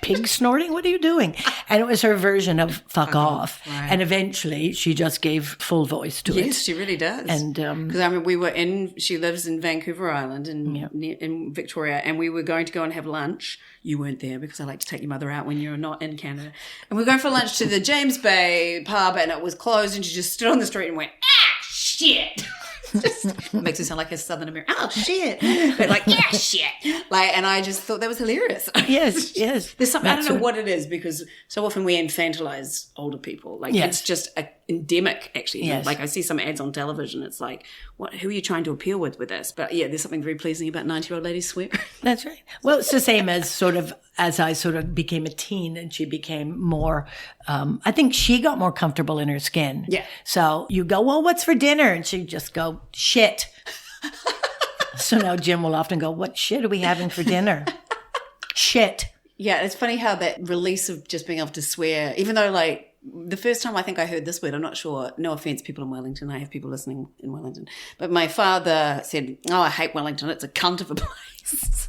pig snorting? What are you doing? And it was her version of fuck off. Right. And eventually she just gave full voice to it. Yes, she really does. And because she lives in Vancouver Island in Victoria, and we were going to go and have lunch. You weren't there because I like to take your mother out when you're not in Canada. And we were going for lunch to the James Bay pub, and it was closed, and she just stood on the street and went, shit. Just makes it sound like a Southern American. Oh shit! But like, yeah, shit. Like, and I just thought that was hilarious. Yes. There's something I don't know what it is, because so often we infantilize older people. Like it's just endemic, actually. Yes. Like I see some ads on television. It's like, who are you trying to appeal with this? But yeah, there's something very pleasing about 90-year-old ladies swear. That's right. Well, it's the same as I sort of became a teen and she became more, I think she got more comfortable in her skin. Yeah. So you go, well, what's for dinner? And she'd just go, shit. So now Jim will often go, what shit are we having for dinner? Shit. Yeah, it's funny how that release of just being able to swear, even though like the first time I think I heard this word, I'm not sure, no offense, people in Wellington, I have people listening in Wellington, but my father said, oh, I hate Wellington, it's a cunt of a place.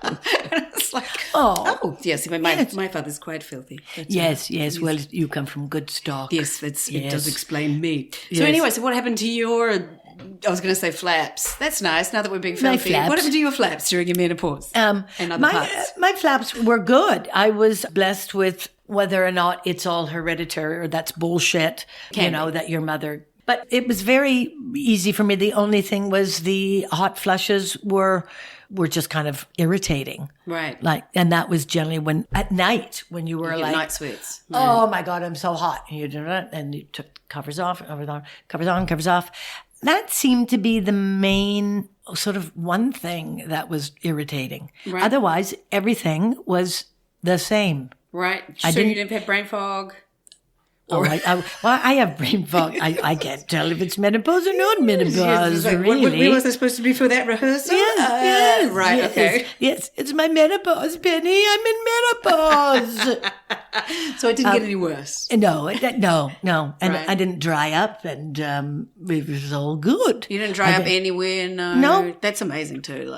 And it's like, oh yes, my father's quite filthy. But, yes, well, you come from good stock. Yes, it does explain me. So anyway, so what happened to your, I was going to say flaps. That's nice, now that we're being filthy. What happened to your flaps during your menopause and other parts? My flaps were good. I was blessed with whether or not it's all hereditary or that's bullshit, that your mother... But it was very easy for me. The only thing was the hot flushes were just kind of irritating. Right. And that was generally at night when you were night sweats. Oh my God, I'm so hot. And you did it, and you took covers off, covers on, covers off. That seemed to be the main sort of one thing that was irritating. Right. Otherwise, everything was the same. Right. So you didn't have brain fog? I have brain fog. I can't tell if it's menopause or not menopause, really. We wasn't supposed to be for that rehearsal? Yes. Right, okay. Yes, it's my menopause, Penny. I'm in menopause. So it didn't get any worse? No. And I didn't dry up, and it was all good. You didn't dry up anywhere? No. That's amazing too.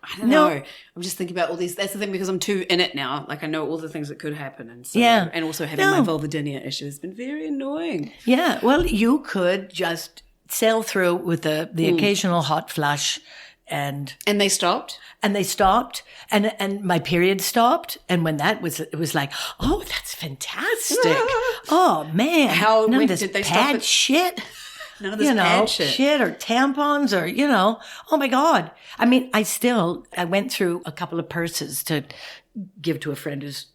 I don't know. I'm just thinking about all these. That's the thing, because I'm too in it now. I know all the things that could happen. And so, and also having my vulvodynia issue has been very annoying. Yeah. Well, you could just sail through with the occasional hot flush. And they stopped? And they stopped. And my period stopped. And when that was, it was like, oh, that's fantastic. Oh, man. None of this did they pad shit. None of this pad shit or tampons or, oh my God. I mean, I went through a couple of purses to give to a friend who's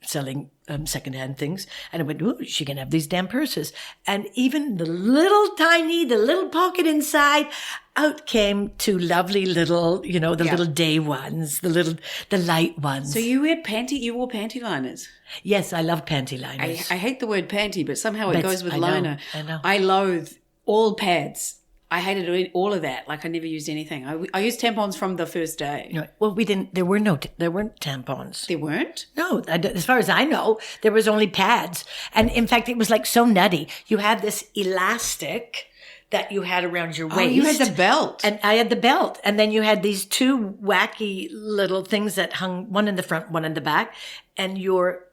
selling secondhand things. And I went, ooh, she can have these damn purses. And even the little pocket inside, out came two lovely little, little day ones, the light ones. So you wore panty liners? Yes, I love panty liners. I hate the word panty, but somehow it goes with liner. I know. I loathe all pads. I hated all of that. I never used anything. I used tampons from the first day. Well, we didn't. There weren't tampons. There weren't? No, as far as I know, there was only pads. And in fact, it was so nutty. You had this elastic that you had around your waist. Oh, you had the belt. And I had the belt. And then you had these two wacky little things that hung, one in the front, one in the back. And your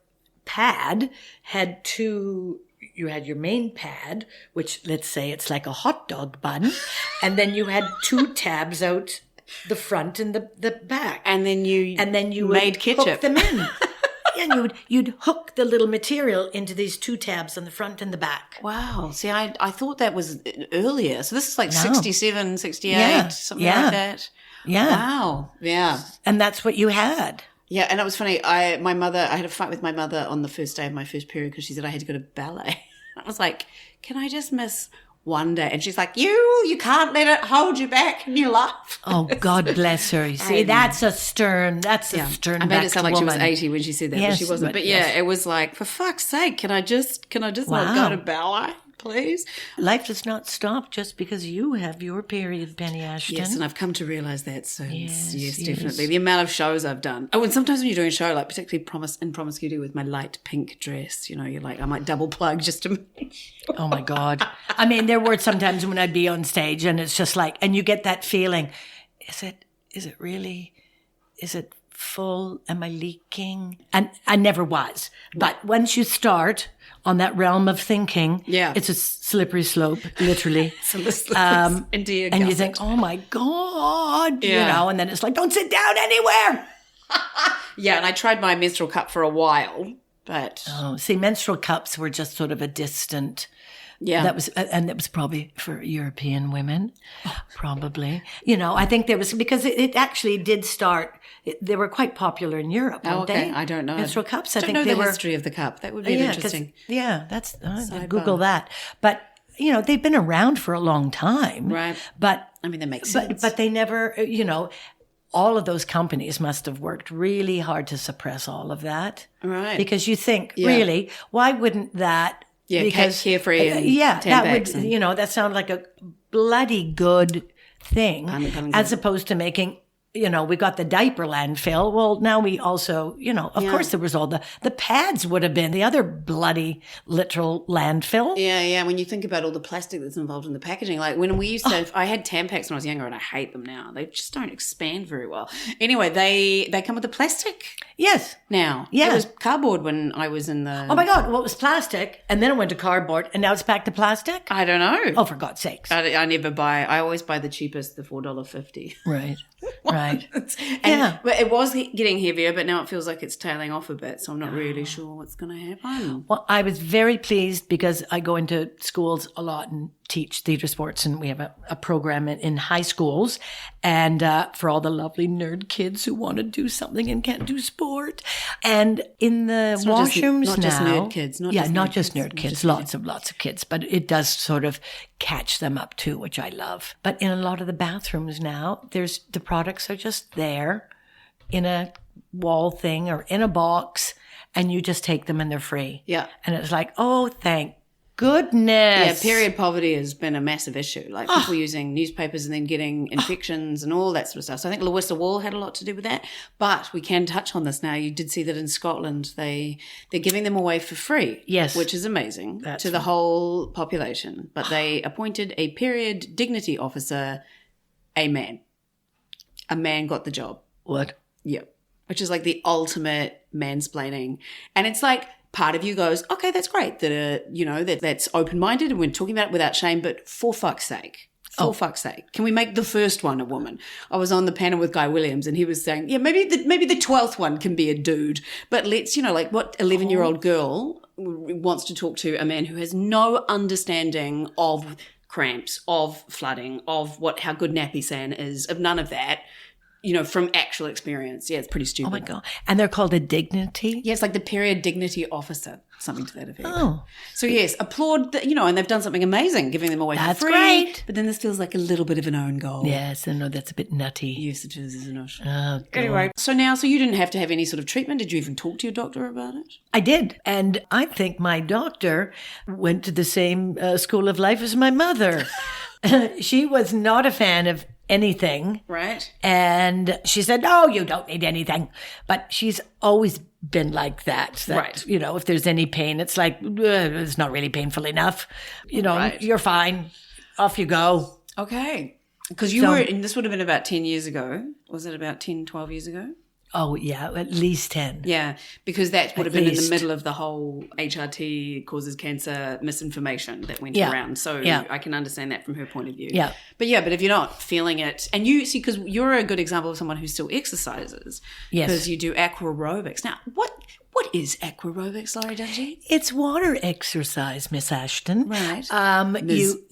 pad had two... You had your main pad, which let's say it's like a hot dog bun, and then you had two tabs out the front and the back, and then you made ketchup. Hook them in, and you'd hook the little material into these two tabs on the front and the back. Wow! See, I thought that was earlier. So this is 67, 68, something like that. Yeah. Wow. Yeah. And that's what you had. Yeah, and it was funny. I had a fight with my mother on the first day of my first period because she said I had to go to ballet. I was like, can I just miss one day? And she's like, you can't let it hold you back in your life. Oh, God bless her. You see, that's a stern I made it sound like woman. She was 80 when she said that, but she wasn't. But it was like, for fuck's sake, can I just not go to ballet? Please. Life does not stop just because you have your period, Penny Ashton. Yes, and I've come to realise that soon. Yes, definitely. The amount of shows I've done. Oh, and sometimes when you're doing a show, particularly in Promiscuity with my light pink dress, you're like, I might double plug just to make sure. Oh, my God. I mean, there were sometimes when I'd be on stage and it's just and you get that feeling, is it really, is it full? Am I leaking? And I never was. But once you start on that realm of thinking, it's a slippery slope, literally. And you think, oh my God, and then it's like, don't sit down anywhere. Yeah, and I tried my menstrual cup for a while, but... Oh, see, menstrual cups were just sort of a distant... Yeah. That was probably for European women, probably. I think there was, because it actually did start, they were quite popular in Europe, weren't they? I don't know. Menstrual cups, I think they were. History of the cup. That would be interesting. Yeah, that's, Google that. But, they've been around for a long time. Right. But, I mean, that makes sense. But they never, all of those companies must have worked really hard to suppress all of that. Right. Because you think, really, why wouldn't that... Yeah, because carefree and that would, that sounds like a bloody good thing, as opposed to making, we got the diaper landfill. Well, now we also, of course there was all the pads would have been the other bloody literal landfill. Yeah. When you think about all the plastic that's involved in the packaging, like when we used to, I had Tampax when I was younger and I hate them now. They just don't expand very well. Anyway, they come with the plastic. Yes. Now. Yeah. It was cardboard when I was in the... Oh my God. Well, it was plastic and then it went to cardboard and now it's back to plastic? I don't know. Oh, for God's sakes. I always buy the cheapest, the $4.50. Right. Right. But it was getting heavier, but now it feels like it's tailing off a bit, so I'm not really sure what's going to happen. Well, I was very pleased because I go into schools a lot and teach Theatresports, and we have a program in high schools, and for all the lovely nerd kids who want to do something and can't do sport. And in the washrooms not now... just nerd kids. Not just nerd kids. Lots of kids. But it does sort of catch them up too, which I love. But in a lot of the bathrooms now, the products are just there in a wall thing or in a box, and you just take them and they're free. Yeah. And it's like, oh, thank goodness. Yeah, period poverty has been a massive issue. Like people using newspapers and then getting infections and all that sort of stuff. So I think Lewis Wall had a lot to do with that. But we can touch on this now. You did see that in Scotland they're giving them away for free. Yes. Which is amazing to the whole population. But they appointed a period dignity officer, a man. A man got the job. What? Yeah. Which is like the ultimate mansplaining. And it's like, part of you goes, okay, that's great that, that's open-minded and we're talking about it without shame, but for fuck's sake, can we make the first one a woman? I was on the panel with Guy Williams and he was saying, yeah, maybe the 12th one can be a dude, but let's, like what 11-year-old girl wants to talk to a man who has no understanding of cramps, of flooding, of how good nappy sand is, of none of that. From actual experience. Yeah, it's pretty stupid. Oh, my God. And they're called a dignity? Yeah, it's like the period dignity officer, something to that effect. Oh. So, yes, applaud, and they've done something amazing, giving them away for free. Great. But then this feels like a little bit of an own goal. Yes, I know that's a bit nutty. Yes, it is, isn't it? Oh, God. Anyway, so you didn't have to have any sort of treatment. Did you even talk to your doctor about it? I did. And I think my doctor went to the same school of life as my mother. She was not a fan of anything. Right. And she said, "Oh, you don't need anything." But she's always been like that. Right. If there's any pain, it's like, it's not really painful enough. You're fine. Off you go. Okay. Because and this would have been about 10 years ago. Was it about 10, 12 years ago? Oh, yeah, at least 10. Yeah, because that would have been in the middle of the whole HRT causes cancer misinformation that went around. So I can understand that from her point of view. Yeah. But if you're not feeling it, and you see, because you're a good example of someone who still exercises. Yes. Because you do aqua aerobics. Now, what is aqua aerobics, Lori Dungey? It's water exercise, Miss Ashton. Right. Thank you.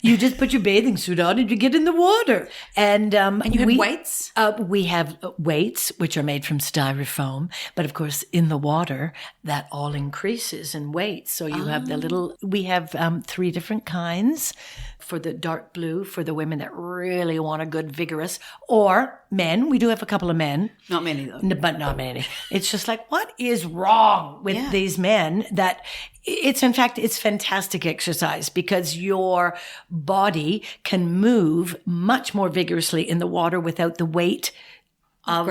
You just put your bathing suit on and you get in the water. And you have weights? We have weights, which are made from styrofoam. But of course, in the water, that all increases in weight. So you have we have 3 different kinds. For the dark blue, for the women that really want a good vigorous, or men. We do have a couple of men. Not many, though. But not many. It's just like, what is wrong with these men that it's fantastic exercise because your body can move much more vigorously in the water without the weight of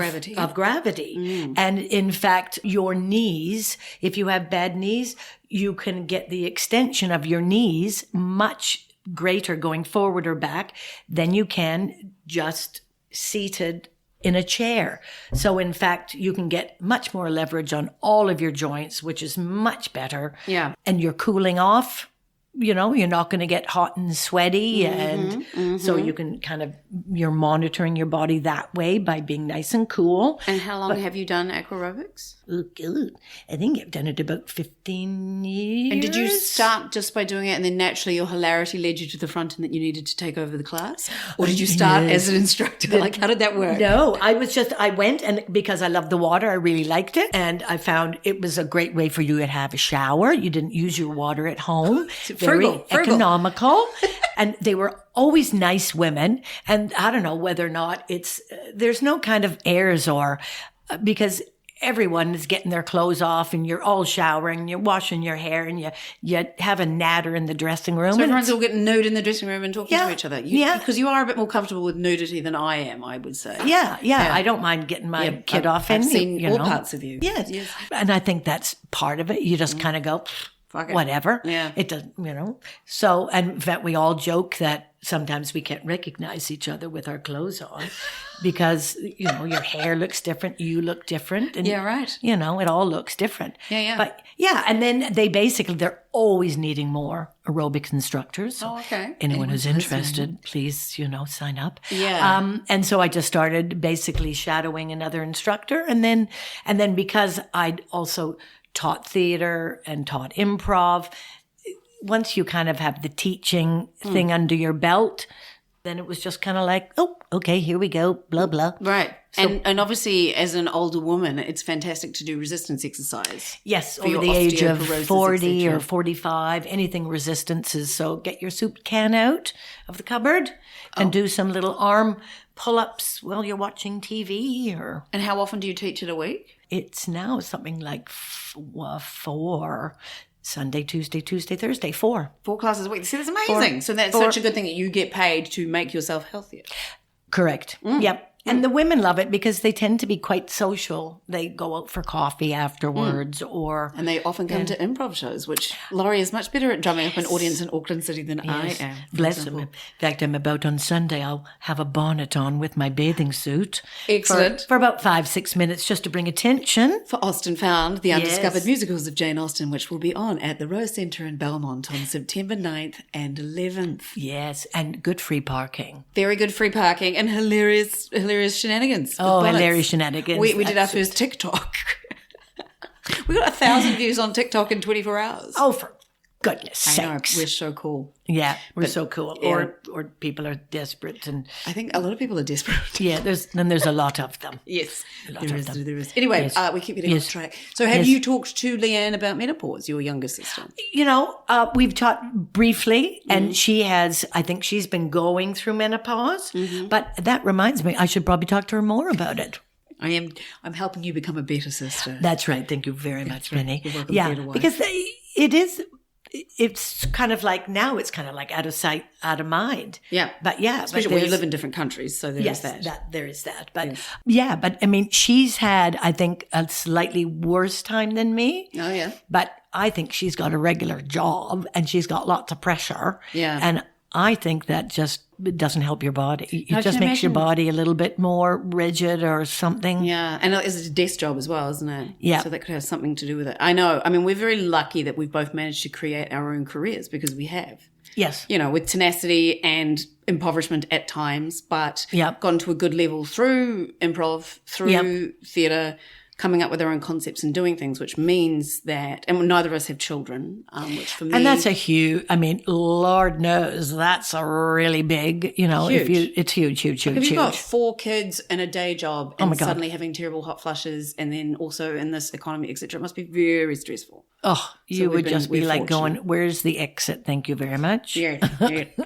gravity. And in fact, your knees, if you have bad knees, you can get the extension of your knees much greater going forward or back than you can just seated in a chair. So in fact, you can get much more leverage on all of your joints, which is much better. Yeah. And you're cooling off. You're not going to get hot and sweaty. So you can you're monitoring your body that way by being nice and cool. And how long have you done aqua aerobics? I think I've done it about 15 years. And did you start just by doing it and then naturally your hilarity led you to the front and that you needed to take over the class? Or did you start as an instructor? How did that work? No, I went and because I loved the water, I really liked it. And I found it was a great way for you to have a shower. You didn't use your water at home. Very economical. And they were always nice women. And I don't know whether or not there's no kind of airs or because everyone is getting their clothes off and you're all showering, you're washing your hair and you have a natter in the dressing room. So everyone's all getting nude in the dressing room and talking to each other. Yeah. Because you are a bit more comfortable with nudity than I am, I would say. Yeah. I don't mind getting my kid off. I've seen all parts of you. Yes. And I think that's part of it. You just kind of go, whatever. Yeah. It doesn't, So, and in fact, we all joke that sometimes we can't recognize each other with our clothes on because, your hair looks different, you look different. And, right. it all looks different. Yeah. But and then they're always needing more aerobics instructors. So okay. Anyone who's interested, please, sign up. Yeah. And so I just started basically shadowing another instructor. And then because I'd also taught theater and taught improv, once you kind of have the teaching thing under your belt, then it was just kind of like, oh, okay, here we go, blah, blah. Right. So, and obviously, as an older woman, it's fantastic to do resistance exercise. Yes, over the age of 40 or 45, anything resistance is. So get your soup can out of the cupboard and do some little arm pull-ups while you're watching TV. And how often do you teach it a week? It's now something like 4. Sunday, Tuesday, Thursday, 4. 4 classes a week. See, that's amazing. So that's such a good thing that you get paid to make yourself healthier. Correct. Yep. And the women love it because they tend to be quite social. They go out for coffee afterwards And they often come to improv shows, which Lori is much better at drumming up an audience in Auckland City than I am. Bless them. In fact, I'm about on Sunday, I'll have a bonnet on with my bathing suit. Excellent. For about 5-6 minutes just to bring attention. For Austen Found, the undiscovered musicals of Jane Austen, which will be on at the Rose Centre in Belmont on September 9th and 11th. Yes, and good free parking. Very good free parking and hilarious shenanigans. Oh, hilarious shenanigans. We did our first TikTok. We got 1,000 views on TikTok in 24 hours. Oh, for goodness sakes. I know, we're so cool. Yeah, we're so cool. Yeah. Or people are desperate. And I think a lot of people are desperate. Yeah, there's a lot of them. Yes, there is. Anyway, we keep getting off track. So have you talked to Leanne about menopause, your younger sister? We've talked briefly, and I think she's been going through menopause. But that reminds me, I should probably talk to her more about it. I'm helping you become a better sister. That's right. Thank you very much, Penny. You're welcome, because it's kind of like now it's kind of like out of sight, out of mind. Yeah. But especially when you live in different countries, so there is that. There is that. But but I mean, she's had, I think, a slightly worse time than me. Oh, yeah. But I think she's got a regular job and she's got lots of pressure. Yeah. And I think that just doesn't help your body. It just makes your body a little bit more rigid or something. Yeah, and it's a desk job as well, isn't it? Yeah. So that could have something to do with it. I know. I mean, we're very lucky that we've both managed to create our own careers because we have. Yes. With tenacity and impoverishment at times, but gotten to a good level through improv, through theatre, coming up with our own concepts and doing things, which means that, and neither of us have children, which for me. And that's Lord knows that's a really big, huge. It's huge. If you've got 4 kids and a day job and suddenly having terrible hot flushes and then also in this economy, etc., it must be very stressful. Oh, you would just be like going, where's the exit? Thank you very much. Yeah,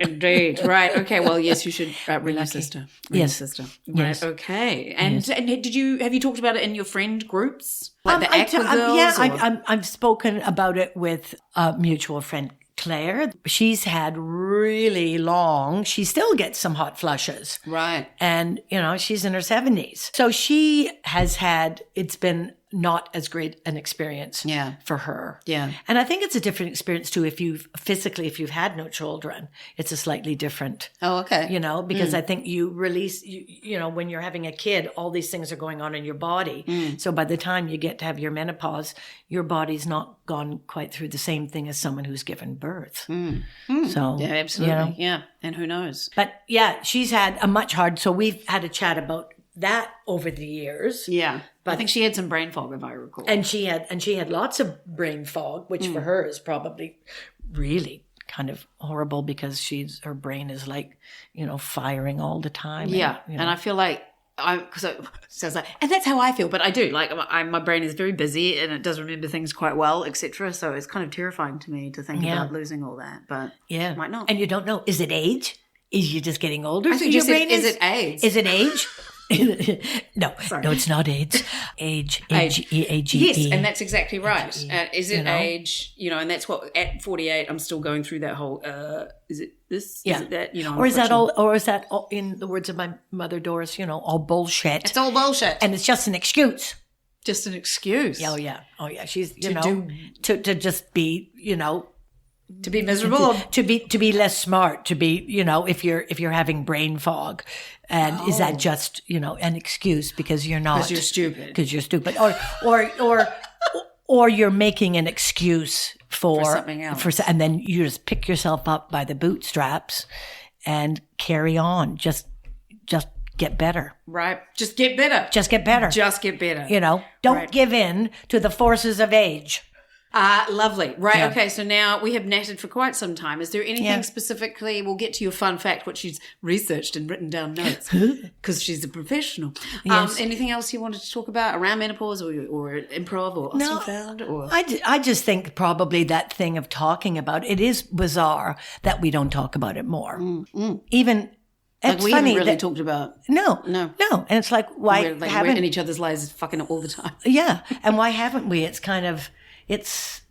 indeed. Right. Okay. Well, yes, you should bring your sister. Sister. Yes. Right. Okay. And have you talked about it in your friend groups? Like the Aqua Girls? I've spoken about it with a mutual friend, Claire. She's had really long, she still gets some hot flushes. Right. And, she's in her 70s. So she has had, it's been not as great an experience for her. Yeah. And I think it's a different experience too if you've had no children. It's a slightly different. Oh, okay. Because I think you release, when you're having a kid, all these things are going on in your body. So by the time you get to have your menopause, your body's not gone quite through the same thing as someone who's given birth. So yeah, absolutely. Yeah. And who knows? But she's had a much hard, so we've had a chat about that over the years. Yeah. But I think she had some brain fog, if I recall. And she had lots of brain fog, which for her is probably really kind of horrible because her brain is like, firing all the time. Yeah. And I feel like and that's how I feel, but I do like my brain is very busy and it does remember things quite well, etc. So it's kind of terrifying to me to think about losing all that, but it might not. And you don't know, is it age? Is you just getting older? I think is it age? Is it age? No, it's not AIDS. Age. Yes, and that's exactly right. Is it age? And that's what at 48 I'm still going through that whole. Is it this? Yeah. Is it that? Or is that all? Or is that all, in the words of my mother Doris? All bullshit. It's all bullshit, and it's just an excuse. Just an excuse. Oh yeah. She's to just be to be miserable, to be less smart, to be if you're having brain fog, and is that just an excuse because you're not? Because you're stupid, or you're making an excuse for something else, and then you just pick yourself up by the bootstraps and carry on. Just get better. Right. Just get better. Just get better. Don't give in to the forces of age. Lovely. Right. Yeah. Okay. So now we have natted for quite some time. Is there anything specifically? We'll get to your fun fact, what she's researched and written down notes because she's a professional. Yes. Anything else you wanted to talk about around menopause or improv or Austin Found? Or I just think probably that thing of talking about it is bizarre that we don't talk about it more. Even. It's we funny haven't really talked about. No. And it's like, why we're haven't in each other's lives fucking all the time? Yeah. And why haven't we? It's kind of, it's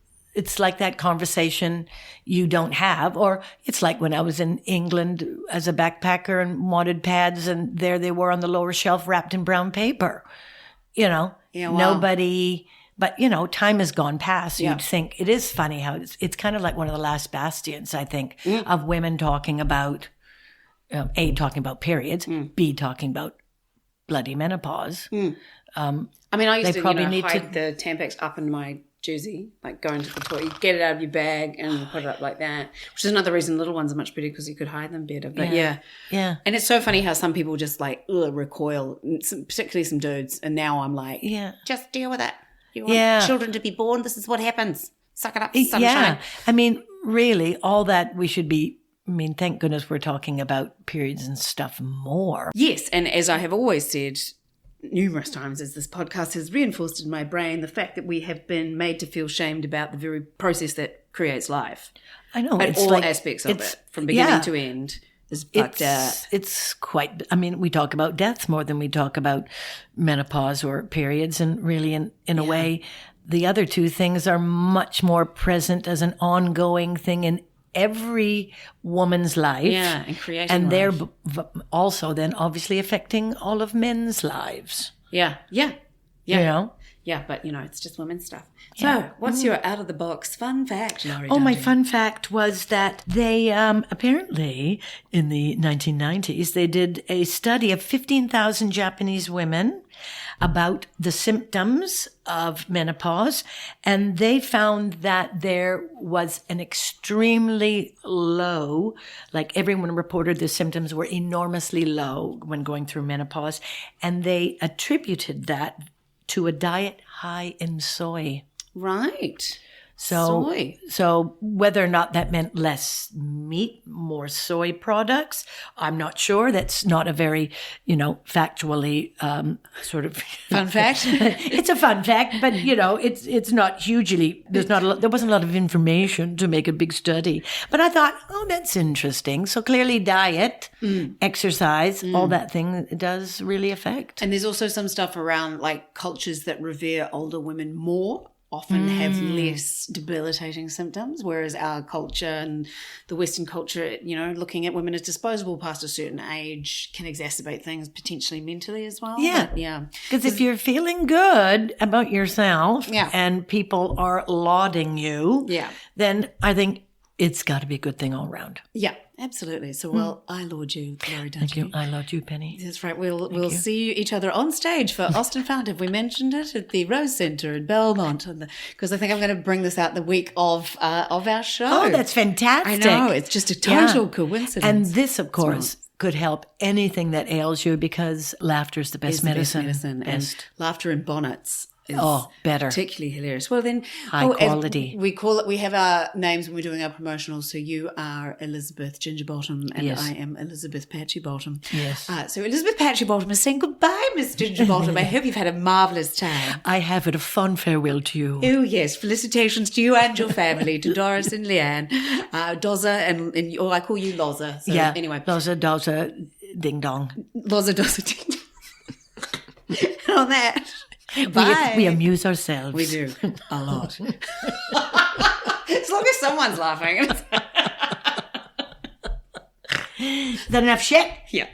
like that conversation you don't have, or it's like when I was in England as a backpacker and wanted pads and there they were on the lower shelf wrapped in brown paper, Yeah, wow. Nobody, but time has gone past. You'd think it is funny how it's kind of like one of the last bastions, I think, of women talking about, A, talking about periods, B, talking about bloody menopause. I used to hide the Tampax up in my jersey, like going to the toilet. You get it out of your bag and put it up like that, which is another reason little ones are much better because you could hide them better. But yeah. And it's so funny how some people just recoil, particularly some dudes. And now I'm like, just deal with it. You want children to be born, this is what happens. Suck it up, sunshine. Yeah. Really, all that we should be... thank goodness we're talking about periods and stuff more. Yes, and as I have always said numerous times as this podcast has reinforced in my brain, the fact that we have been made to feel shamed about the very process that creates life. I know. At all aspects of it, from beginning to end, is fucked up. It's quite, we talk about death more than we talk about menopause or periods, and really in a way, the other two things are much more present as an ongoing thing in every woman's life. Yeah, and creating and life. They're also then obviously affecting all of men's lives. Yeah. Yeah, but it's just women's stuff. So what's your out of the box fun fact, Lori Dungey? My fun fact was that they apparently in the 1990s they did a study of 15,000 Japanese women about the symptoms of menopause, and they found that there was an extremely low, like everyone reported the symptoms were enormously low when going through menopause, and they attributed that to a diet high in soy. Right. So whether or not that meant less meat, more soy products, I'm not sure. That's not a very, factually sort of fun fact. It's a fun fact, but it's not hugely. There wasn't a lot of information to make a big study. But I thought, that's interesting. So clearly, diet, exercise, all that thing does really affect. And there's also some stuff around like cultures that revere older women more. Often have less debilitating symptoms, whereas our culture and the Western culture, looking at women as disposable past a certain age can exacerbate things potentially mentally as well. Yeah. Because if you're feeling good about yourself and people are lauding you, then I think it's got to be a good thing all around. Yeah, absolutely. So, I laud you, Lori Dungey. Thank you. I laud you, Penny. That's right. We'll see each other on stage for Austin Found. Have we mentioned it? At the Rose Centre in Belmont. Because I think I'm going to bring this out the week of our show. Oh, that's fantastic. I know. It's just a total coincidence. And this, of course, could help anything that ails you because laughter is the best medicine. And laughter in bonnets. Better. Particularly hilarious. Well, then, high quality. We call it. We have our names when we're doing our promotionals. So you are Elizabeth Gingerbottom, and I am Elizabeth Patchybottom. Yes. So Elizabeth Patchybottom is saying goodbye, Miss Gingerbottom. I hope you've had a marvellous time. I have had a fond farewell to you. Oh yes, felicitations to you and your family, to Doris and Leanne, Dozza, and I call you Lozza. So anyway, Lozza, Dozza, Ding Dong. Lozza, Dozza, Ding Dong. on that, bye. We amuse ourselves. We do. A lot. As long as someone's laughing. Is that enough shit? Yeah.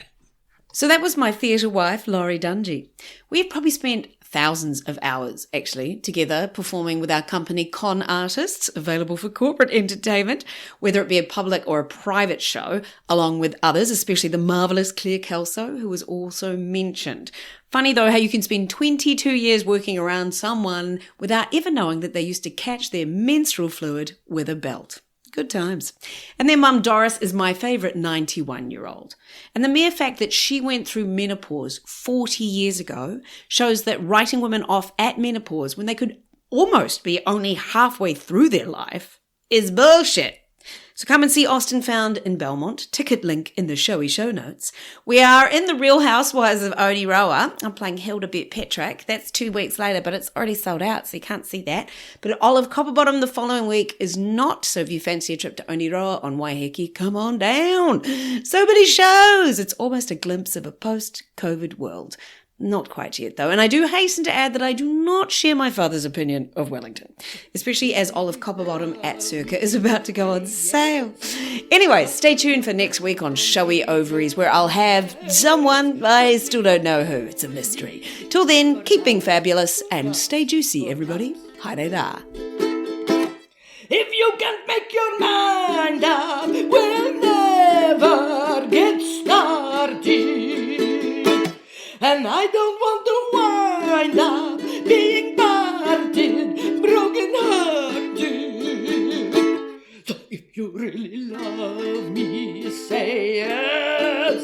So that was my theatre wife, Lori Dungey. We've probably spent thousands of hours, actually, together performing with our company Con Artists, available for corporate entertainment, whether it be a public or a private show, along with others, especially the marvellous Clare Kelso, who was also mentioned. Funny, though, how you can spend 22 years working around someone without ever knowing that they used to catch their menstrual fluid with a belt. Good times. And their mum Doris is my favourite 91-year-old. And the mere fact that she went through menopause 40 years ago shows that writing women off at menopause when they could almost be only halfway through their life is bullshit. So come and see Austin Found in Belmont. Ticket link in the showy show notes. We are in the Real Housewives of Oneroa. I'm playing Hilda Petrick. That's 2 weeks later, but it's already sold out, so you can't see that. But at Olive Copperbottom the following week is not. So if you fancy a trip to Oneroa on Waiheke, come on down. So many shows. It's almost a glimpse of a post-COVID world. Not quite yet, though. And I do hasten to add that I do not share my father's opinion of Wellington, especially as Olive Copperbottom at Circa is about to go on sale. Anyway, stay tuned for next week on Showy Ovaries, where I'll have someone, I still don't know who. It's a mystery. Till then, keep being fabulous and stay juicy, everybody. Haere rā. If you can't make your mind up, we'll never get started. And I don't want to wind up being parted, broken hearted. So if you really love me, say yes.